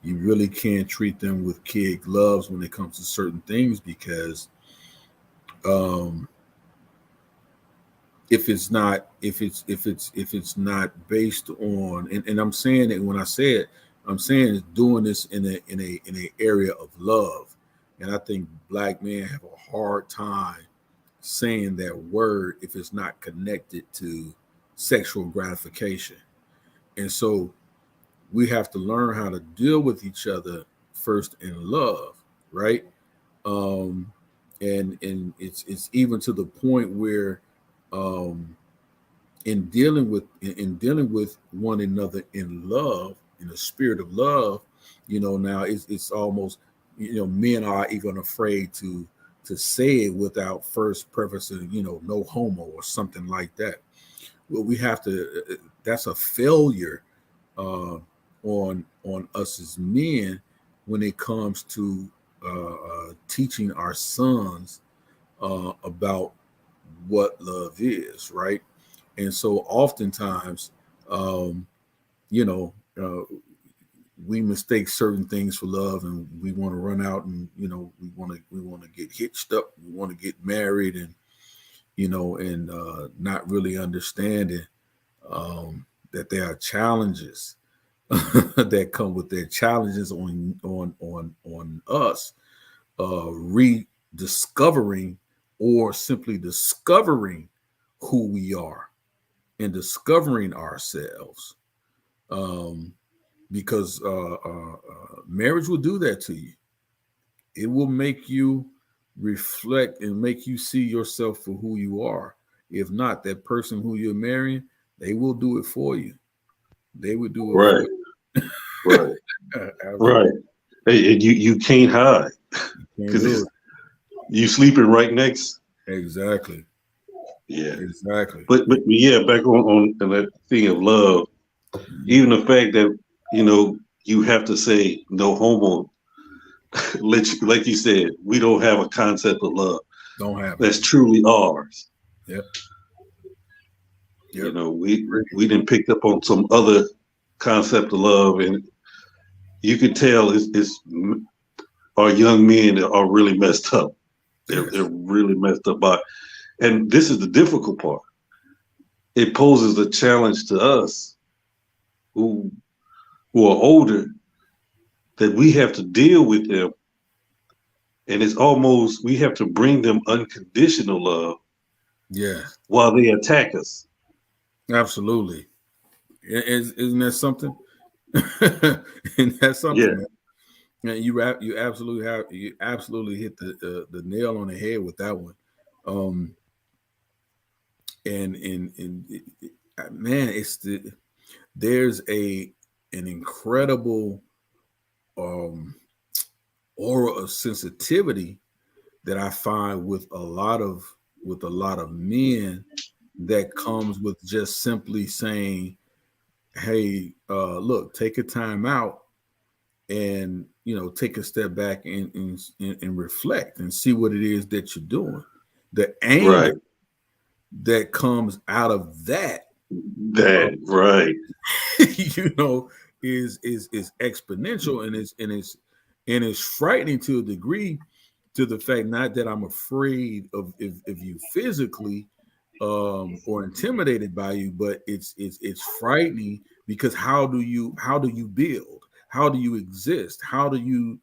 you really can't treat them with kid gloves when it comes to certain things, because if it's not based on, and I'm saying it when I say it, I'm saying it's doing this in a area of love. And I think black men have a hard time saying that word if it's not connected to sexual gratification. And so we have to learn how to deal with each other first in love, right? And it's even to the point where in dealing with one another in love, in a spirit of love, you know, now it's almost, you know, men are even afraid to say it without first prefacing, you know, no homo or something like that. Well, we have to. That's a failure on us as men when it comes to teaching our sons about what love is, right? And so oftentimes, you know, we mistake certain things for love, and we want to run out and, you know, we want to get hitched up, we want to get married, and, you know, and not really understanding that there are challenges that come with their challenges on us rediscovering or simply discovering who we are and discovering ourselves. Because marriage will do that to you. It will make you reflect and make you see yourself for who you are. If not, that person who you're marrying, they will do it for you. They would do it right, for you. right. Hey, and you can't hide because you sleeping right next. Exactly. Yeah, exactly. But yeah, back on that thing of love, even the fact that you have to say no homo. Like you said, we don't have a concept of love. Don't have that's it. truly ours. Yep. We didn't pick up on some other concept of love, and you can tell it's our young men are really messed up. They're really messed up by, and this is the difficult part. It poses a challenge to us who are older, that we have to deal with them. And it's almost, we have to bring them unconditional love. Yeah. While they attack us. Absolutely. Isn't that something? Isn't that something? Yeah. You absolutely hit the nail on the head with that one. Man, there's an incredible aura of sensitivity that I find with a lot of men that comes with just simply saying, hey, look, take a time out and take a step back and reflect and see what it is that you're doing. The anger that comes out of that is exponential, and it's frightening to a degree, to the fact not that I'm afraid of if you physically or intimidated by you, but it's frightening, because how do you build? How do you exist? How do you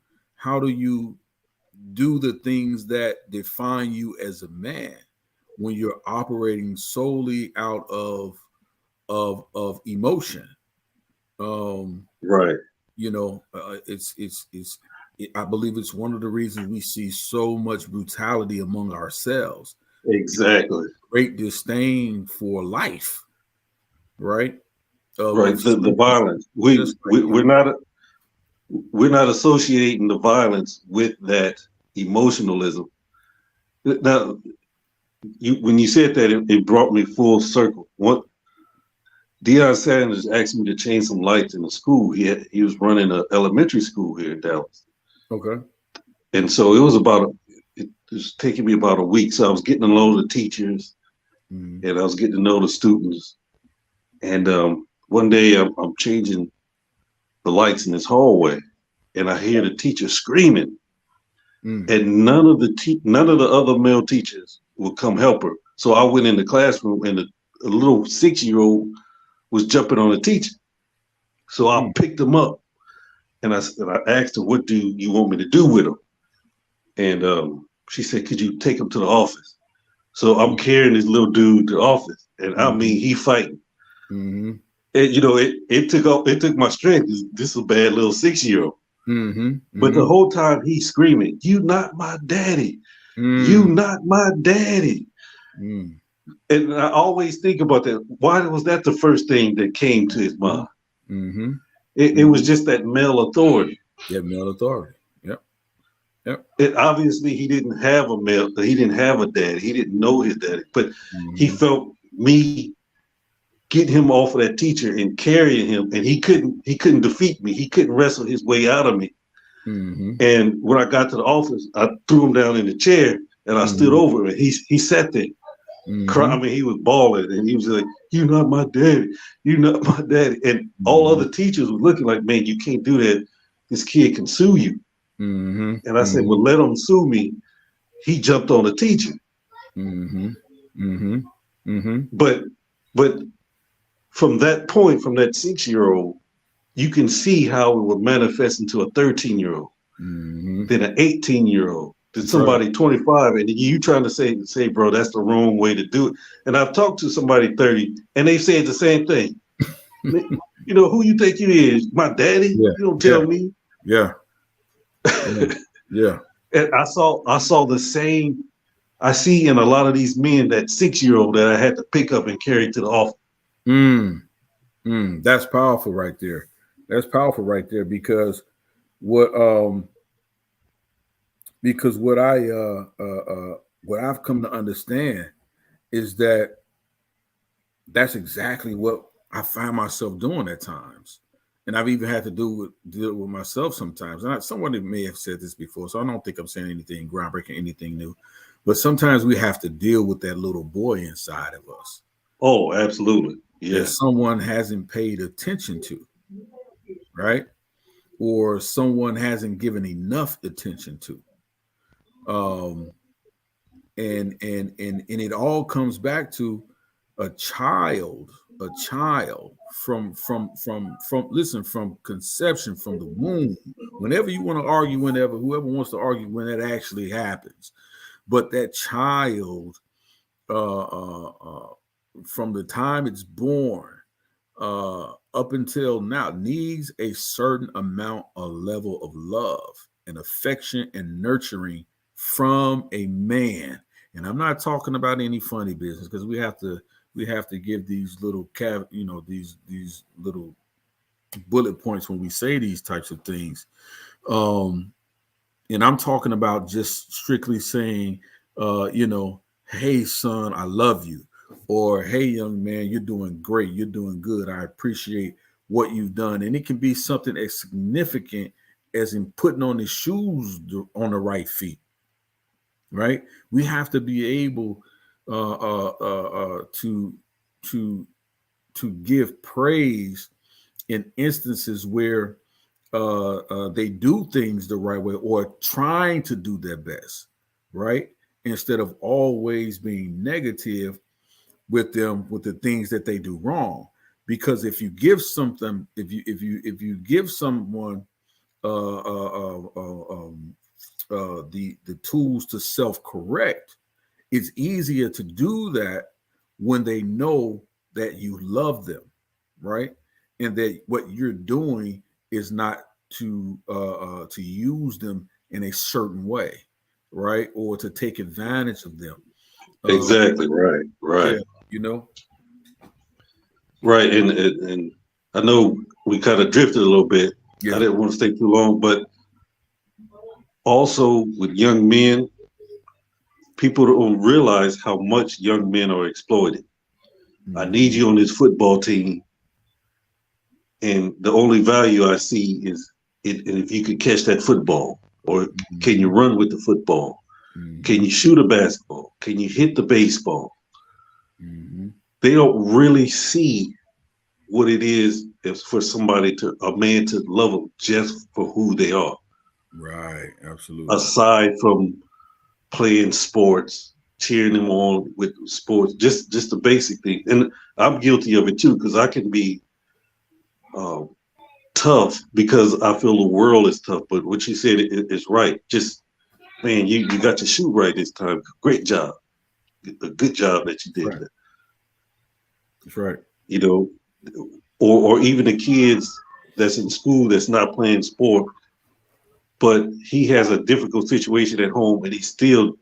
do the things that define you as a man when you're operating solely out of emotion? I believe it's one of the reasons we see so much brutality among ourselves. Exactly. Great disdain for life, right? The violence. We're not associating the violence with that emotionalism. Now, when you said that, it brought me full circle. Deion Sanders asked me to change some lights in the school. He was running an elementary school here in Dallas. Okay. And so it was taking me about a week. So I was getting to know the teachers, and I was getting to know the students. And one day I'm changing the lights in this hallway, and I hear the teacher screaming, and none of the other male teachers would come help her. So I went in the classroom, and a little 6-year-old was jumping on the teacher. So I picked him up, and I asked her, "What do you want me to do with him?" And she said, "Could you take him to the office?" So I'm carrying this little dude to the office, and I mean, he fighting. And it took my strength. This is a bad little 6-year-old. But the whole time he's screaming, "You not my daddy. You not my daddy." And I always think about that. Why was that the first thing that came to his mind? It was just that male authority. Yeah, male authority. Yep. And obviously he didn't have a dad. He didn't know his daddy, but he felt me getting him off of that teacher and carrying him, and he couldn't defeat me. He couldn't wrestle his way out of me. And when I got to the office, I threw him down in the chair, and I stood over him, and he sat there. I mean, he was bawling, and he was like, "You're not my daddy. You're not my daddy." And all other teachers were looking like, "Man, you can't do that. This kid can sue you." And I said, "Well, let him sue me." He jumped on the teacher. But from that point, from that 6-year-old, you can see how it would manifest into a 13-year-old, then an 18-year-old, then somebody 25, and you trying to say, bro, that's the wrong way to do it. And I've talked to somebody 30, and they said the same thing. You know, who you think you is? My daddy? Yeah. You don't tell me. Yeah. Yeah. And I saw the same. I see in a lot of these men that 6-year-old that I had to pick up and carry to the office. That's powerful right there. That's powerful right there because what I've come to understand is that that's exactly what I find myself doing at times. And I've even had to deal with myself sometimes. And somebody may have said this before, so I don't think I'm saying anything groundbreaking, anything new. But sometimes we have to deal with that little boy inside of us. Oh, absolutely. Yeah. That someone hasn't paid attention to, right? Or someone hasn't given enough attention to. And it all comes back to a child from conception, from the womb. Whenever you want to argue, whoever wants to argue when that actually happens, but that child, from the time it's born up until now, needs a certain amount, a level of love and affection and nurturing from a man. And I'm not talking about any funny business, because we have to give these little these little bullet points when we say these types of things. And I'm talking about just strictly saying, hey son, I love you, or hey young man, you're doing great, you're doing good, I appreciate what you've done. And it can be something as significant as in putting on his shoes on the right feet. Right? We have to be able to give praise in instances where they do things the right way, or trying to do their best, right? Instead of always being negative with them, with the things that they do wrong. Because if you give something, if you give someone the tools to self-correct, it's easier to do that when they know that you love them, right? And that what you're doing is not to use them in a certain way, right? Or to take advantage of them. Exactly. Right. Yeah, Right. And I know we kind of drifted a little bit. Yeah. I didn't want to stay too long, but also with young men, people don't realize how much young men are exploited. Mm-hmm. I need you on this football team, and the only value I see is if you could catch that football, or can you run with the football? Mm-hmm. Can you shoot a basketball? Can you hit the baseball? Mm-hmm. They don't really see what it is for a man to love them just for who they are. Right, absolutely. Aside from playing sports, cheering them on with sports, just the basic thing. And I'm guilty of it too, because I can be tough because I feel the world is tough. But what you said is right. Just, man, you got your shoe right this time. Great job. A good job that you did. Right. That's right. You know, or even the kids that's in school that's not playing sport, but he has a difficult situation at home and he still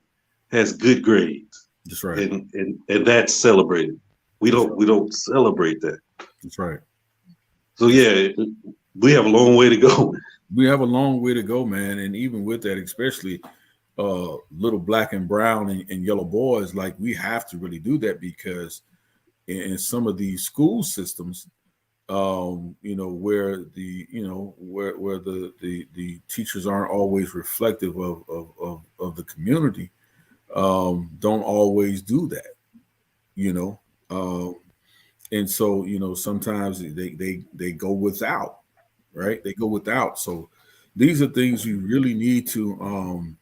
has good grades. That's right. And that's celebrated. We don't celebrate that. That's right. So yeah, we have a long way to go. We have a long way to go, man. And even with that, especially little black and brown and yellow boys, like, we have to really do that, because in some of these school systems, where the teachers aren't always reflective of the community, don't always do that, and so sometimes they go without, right? They go without. So these are things you really need to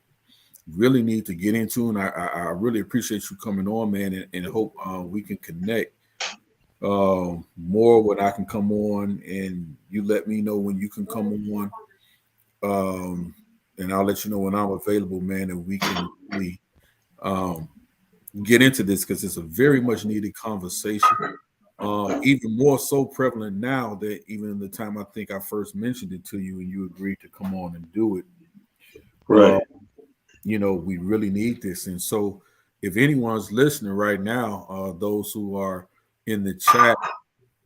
get into, and I really appreciate you coming on, man, and hope we can connect more when I can come on, and you let me know when you can come on. And I'll let you know when I'm available, man, and we can really get into this because it's a very much needed conversation. Even more so prevalent now that even the time I think I first mentioned it to you and you agreed to come on and do it. Right. We really need this. And so if anyone's listening right now, those who are in the chat,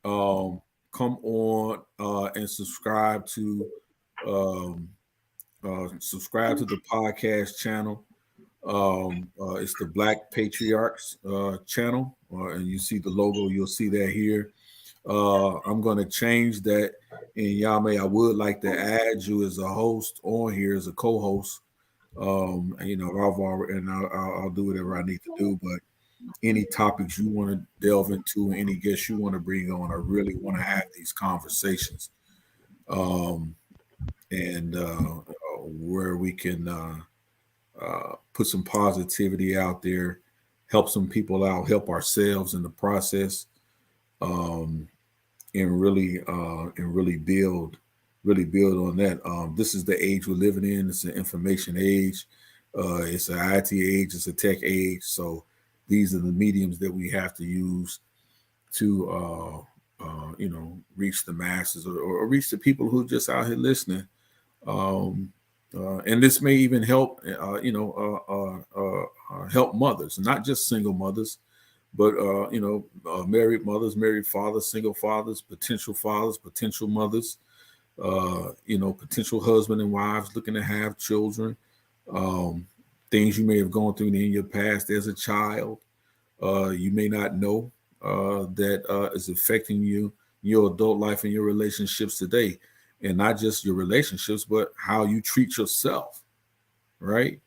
come on and subscribe to the podcast channel. It's the Black Patriarchs channel, and you see the logo. You'll see that here. I'm going to change that. And Yame, I would like to add you as a host on here as a co-host. I'll do whatever I need to do. But any topics you want to delve into, any guests you want to bring on, I really want to have these conversations, where we can put some positivity out there, help some people out, help ourselves in the process, and really build on that. This is the age we're living in. It's an information age. It's an IT age. It's a tech age. So these are the mediums that we have to use to, reach the masses or reach the people who are just out here listening. And this may even help, help mothers, not just single mothers, but, married mothers, married fathers, single fathers, potential mothers, potential husband and wives looking to have children, things you may have gone through in your past as a child. You may not know that is affecting you, your adult life and your relationships today. And not just your relationships, but how you treat yourself, right?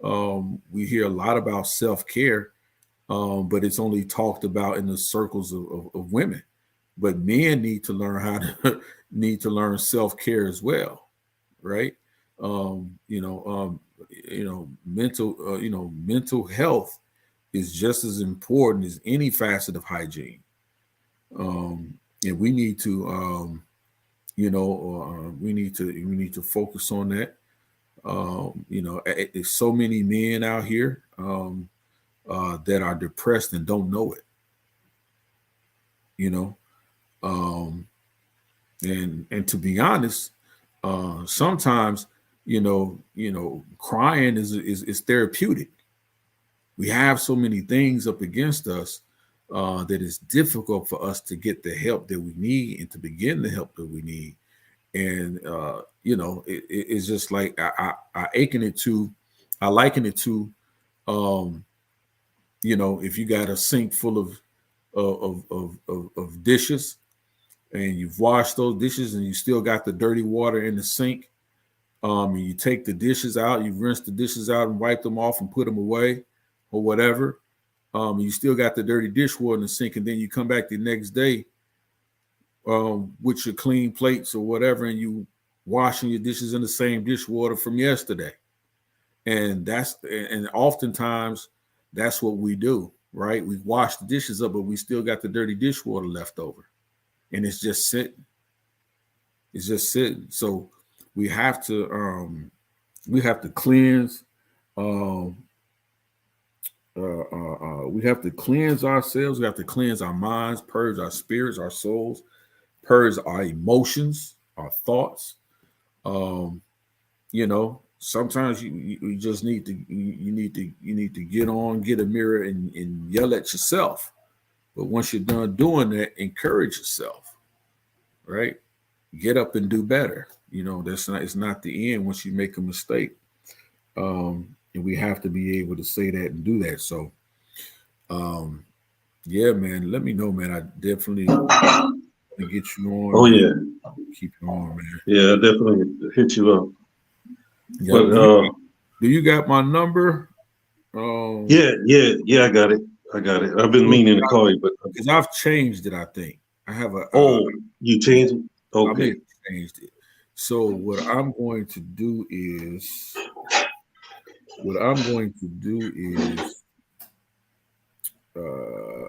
We hear a lot about self-care, but it's only talked about in the circles of women. But men need to learn self-care as well, right? Mental health is just as important as any facet of hygiene, and we need to. We need to focus on that. There's so many men out here that are depressed and don't know it. And to be honest, sometimes crying is therapeutic. We have so many things up against us that it's difficult for us to get the help that we need and to begin the help that we need. And, it's just like I liken it to, if you got a sink full of dishes and you've washed those dishes and you still got the dirty water in the sink, and you take the dishes out, you rinse the dishes out and wipe them off and put them away or whatever. You still got the dirty dishwater in the sink, and then you come back the next day with your clean plates or whatever, and you washing your dishes in the same dishwater from yesterday. And oftentimes that's what we do, right? We wash the dishes up, but we still got the dirty dishwater left over, and it's just sitting. So we have to cleanse. We have to cleanse ourselves. We have to cleanse our minds, purge our spirits, our souls, purge our emotions, our thoughts. Sometimes you just need to get a mirror and yell at yourself. But once you're done doing that, encourage yourself, right? Get up and do better. It's not the end once you make a mistake. And we have to be able to say that and do that. So, yeah, man, let me know, man. I definitely get you on. Oh, yeah. Keep you on, man. Yeah, I definitely hit you up. Yeah, but, do you got my number? Yeah, I got it. I've been meaning to call you, but because I've changed it, I think. I have a. You changed it? Okay. I changed it. So what I'm going to do is.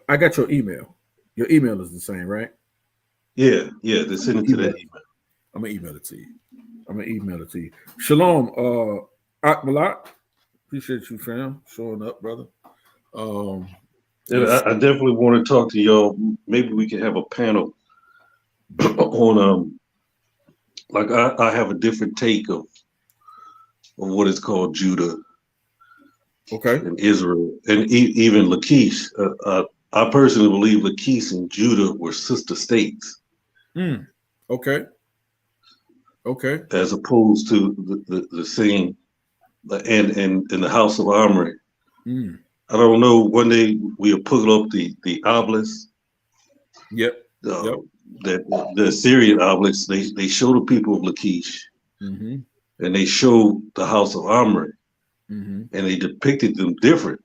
I got your email. Your email is the same, right? Yeah. They send it to that email. I'm gonna email it to you. Shalom, Akmalak. Appreciate you, fam, showing up, brother. And I definitely want to talk to y'all. Maybe we can have a panel on like I have a different take of what is called Judah, okay, and Israel, and even Lachish. I personally believe Lachish and Judah were sister states. Okay. As opposed to the same, and the House of Omri. I don't know. One day we'll put up the obelisk. Yep. That the Assyrian obelisk. They show the people of Lachish, mm-hmm. and they show the House of Omri, mm-hmm. and they depicted them different.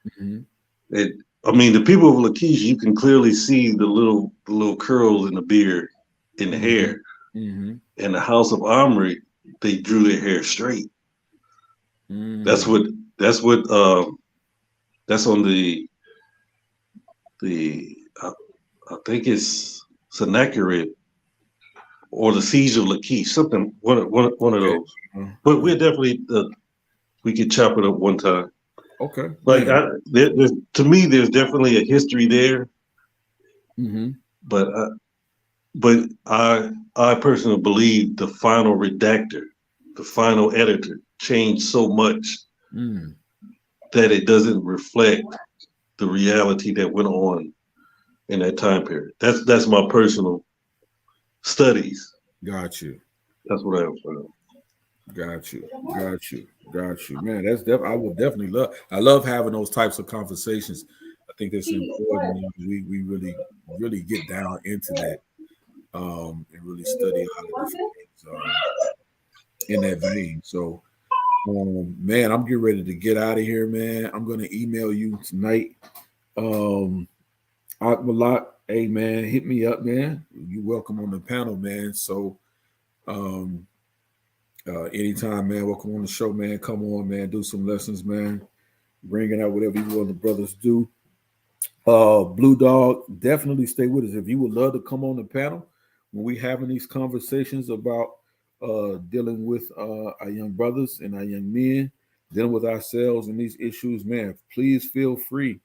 Mm-hmm. And I mean, the people of Lachish, you can clearly see the little curls in the beard, in the mm-hmm. hair. Mm-hmm. And the House of Omri, they drew their hair straight. That's what. That's on the I think it's Sennacherib or the Siege of Lachish, something one of those. But we're definitely we could chop it up one time. Okay. Like to me, there's definitely a history there. Mm-hmm. But I personally believe the final redactor, the final editor, changed so much that it doesn't reflect the reality that went on in that time period. That's my personal studies. Got you. That's what I was saying. Got you. Man, I would definitely love. I love having those types of conversations. I think it's important. We really get down into that and really study a lot of different things in that vein. So, man, I'm getting ready to get out of here, man. I'm gonna email you tonight. Akmalak, hey man, hit me up, man. You're welcome on the panel, man. So, anytime, man, welcome on the show, man. Come on, man, do some lessons, man. Bringing out whatever you want the brothers do. Blue Dog, definitely stay with us. If you would love to come on the panel when we having these conversations about dealing with our young brothers and our young men, dealing with ourselves and these issues, man, please feel free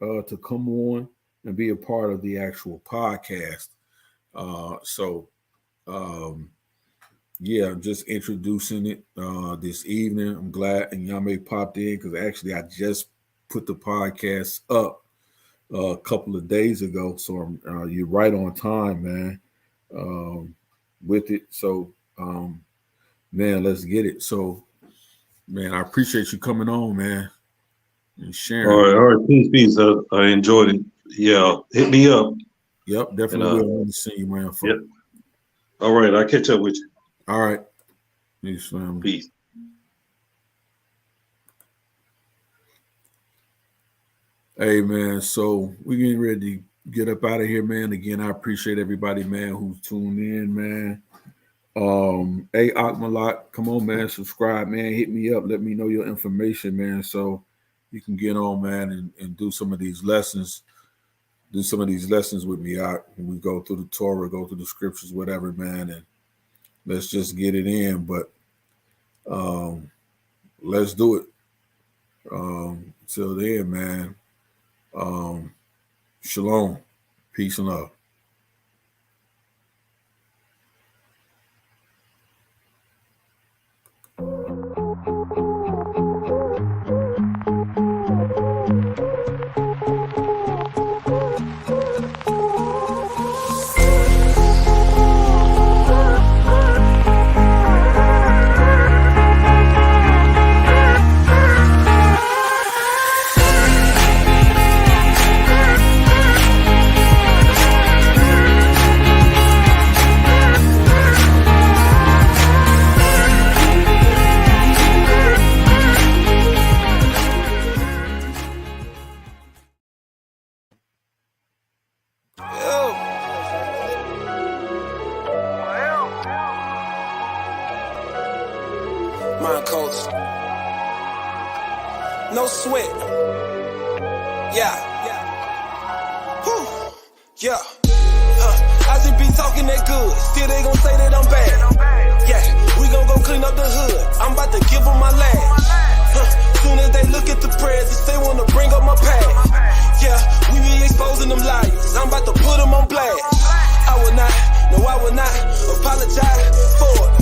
to come on and be a part of the actual podcast. I'm just introducing it this evening. I'm glad and Yame popped in because actually I just put the podcast up a couple of days ago. So you're right on time, man, with it. So, man, let's get it. So, man, I appreciate you coming on, man, and sharing. All right. Peace. I enjoyed it. Yeah, hit me up. Yep, definitely will. Want to see you, man. Yep. All right, I'll catch up with you. All right. Peace, man. Peace. Hey, man, so we're getting ready to get up out of here, man. Again, I appreciate everybody, man, who's tuned in, man. Hey, Akmalak, come on, man, subscribe, man. Hit me up. Let me know your information, man, so you can get on, man, and do some of these lessons. Do some of these lessons with me out. And we go through the Torah, go through the scriptures, whatever, man, and let's just get it in. But let's do it. Till then, man. Shalom. Peace and love. No sweat. Yeah. Whew. Yeah. I just be talking that good, still they gon' say that I'm bad. Yeah, we gon' go clean up the hood, I'm about to give them my last. Soon as they look at the presents, they wanna bring up my past. Yeah, we be exposing them liars, I'm about to put them on blast. I will not, no I will not apologize for it.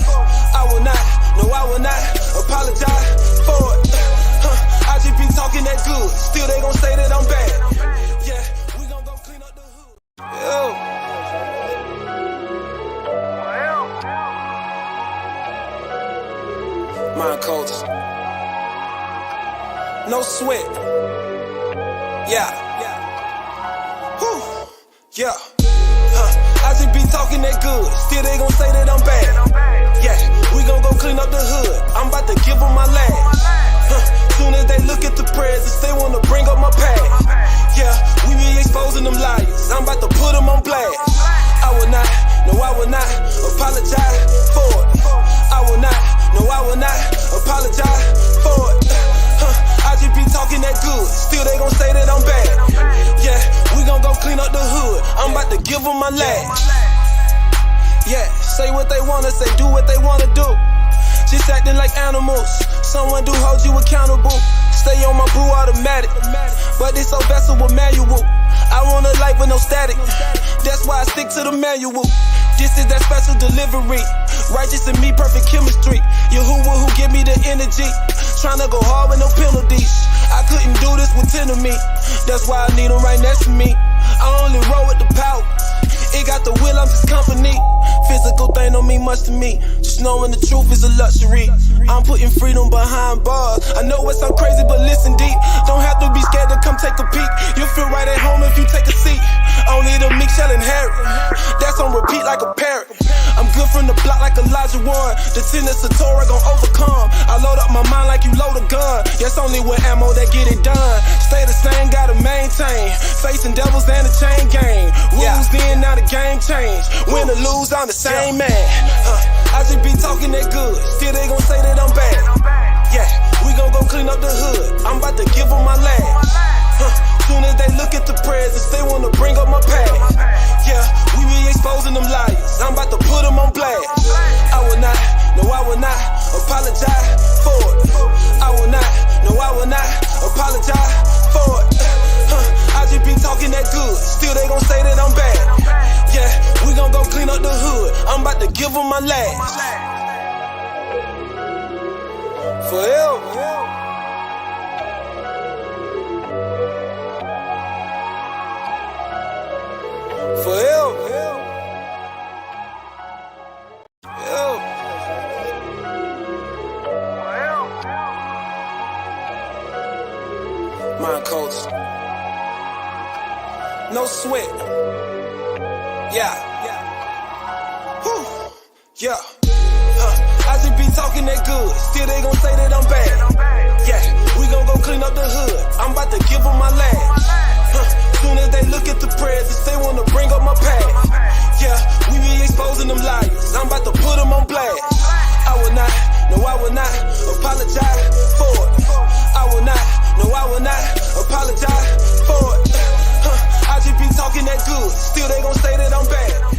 I will not, no I will not apologize for it. I just be talking that good, still they gon' say that I'm bad. Yeah, we gon' go clean up the hood. Yeah. Mind culture. No sweat. Yeah. Whew. Yeah. I just be talking that good, still they gon' say that I'm bad. Yeah, we gon' go clean up the hood, I'm about to give them my last. Soon as they look at the presents, they wanna bring up my past. Yeah, we be exposing them liars, I'm about to put them on blast. I will not, no I will not apologize for it. I will not, no I will not apologize for it. I just be talking that good, still they gon' say that I'm bad. Yeah, we gon' go clean up the hood, I'm about to give them my last. Yeah, say what they wanna say, do what they wanna do. Just acting like animals, someone do hold you accountable. Stay on my brew automatic, but this old vessel with manual. I want a life with no static, that's why I stick to the manual. This is that special delivery, righteous and me, perfect chemistry. You who give me the energy, tryna go hard with no penalties. I couldn't do this with 10 of me, that's why I need them right next to me. I only roll with the power, it got the will, I'm just company. Physical thing don't mean much to me, just knowing the truth is a luxury. I'm putting freedom behind bars, I know it sound crazy but listen deep. Don't have to be scared to come take a peek, you'll feel right at home if you take a seat. Only the meek shall inherit, that's on repeat like a parrot. I'm good from the block like Elijah Warren, the tenets of TORAH gon' overcome. I load up my mind like you load a gun, yes only with ammo that get it done. Stay the same, gotta maintain, facing devils and the chain gang. Rules in, now the game change, win or lose I'm the same man. I just be talking that good, still they gon' say that I'm bad. Yeah, we gon' go clean up the hood, I'm about to give them my last. Soon as they look at the presents, they wanna bring up my past. Yeah, we be exposing them liars, I'm about to put them on blast. I will not, no I will not apologize for it. I will not, no I will not apologize for it. I just be talking that good, still they gon' say that I'm bad. Yeah, we gon' go clean up the hood, I'm about to give them my last. Forever. Forever. Mind culture. No sweat. Yeah. Whew. Yeah. I just be talking that good, still they gon' say that I'm bad. Yeah, we gon' go clean up the hood, I'm about to give them my last. Soon as they look at the presents, they wanna bring up my past. Yeah, we be exposing them liars, I'm about to put them on blast. I will not, no I will not apologize for it. I will not, no I will not apologize for it. I just be talking that good, still they gon' say that I'm bad.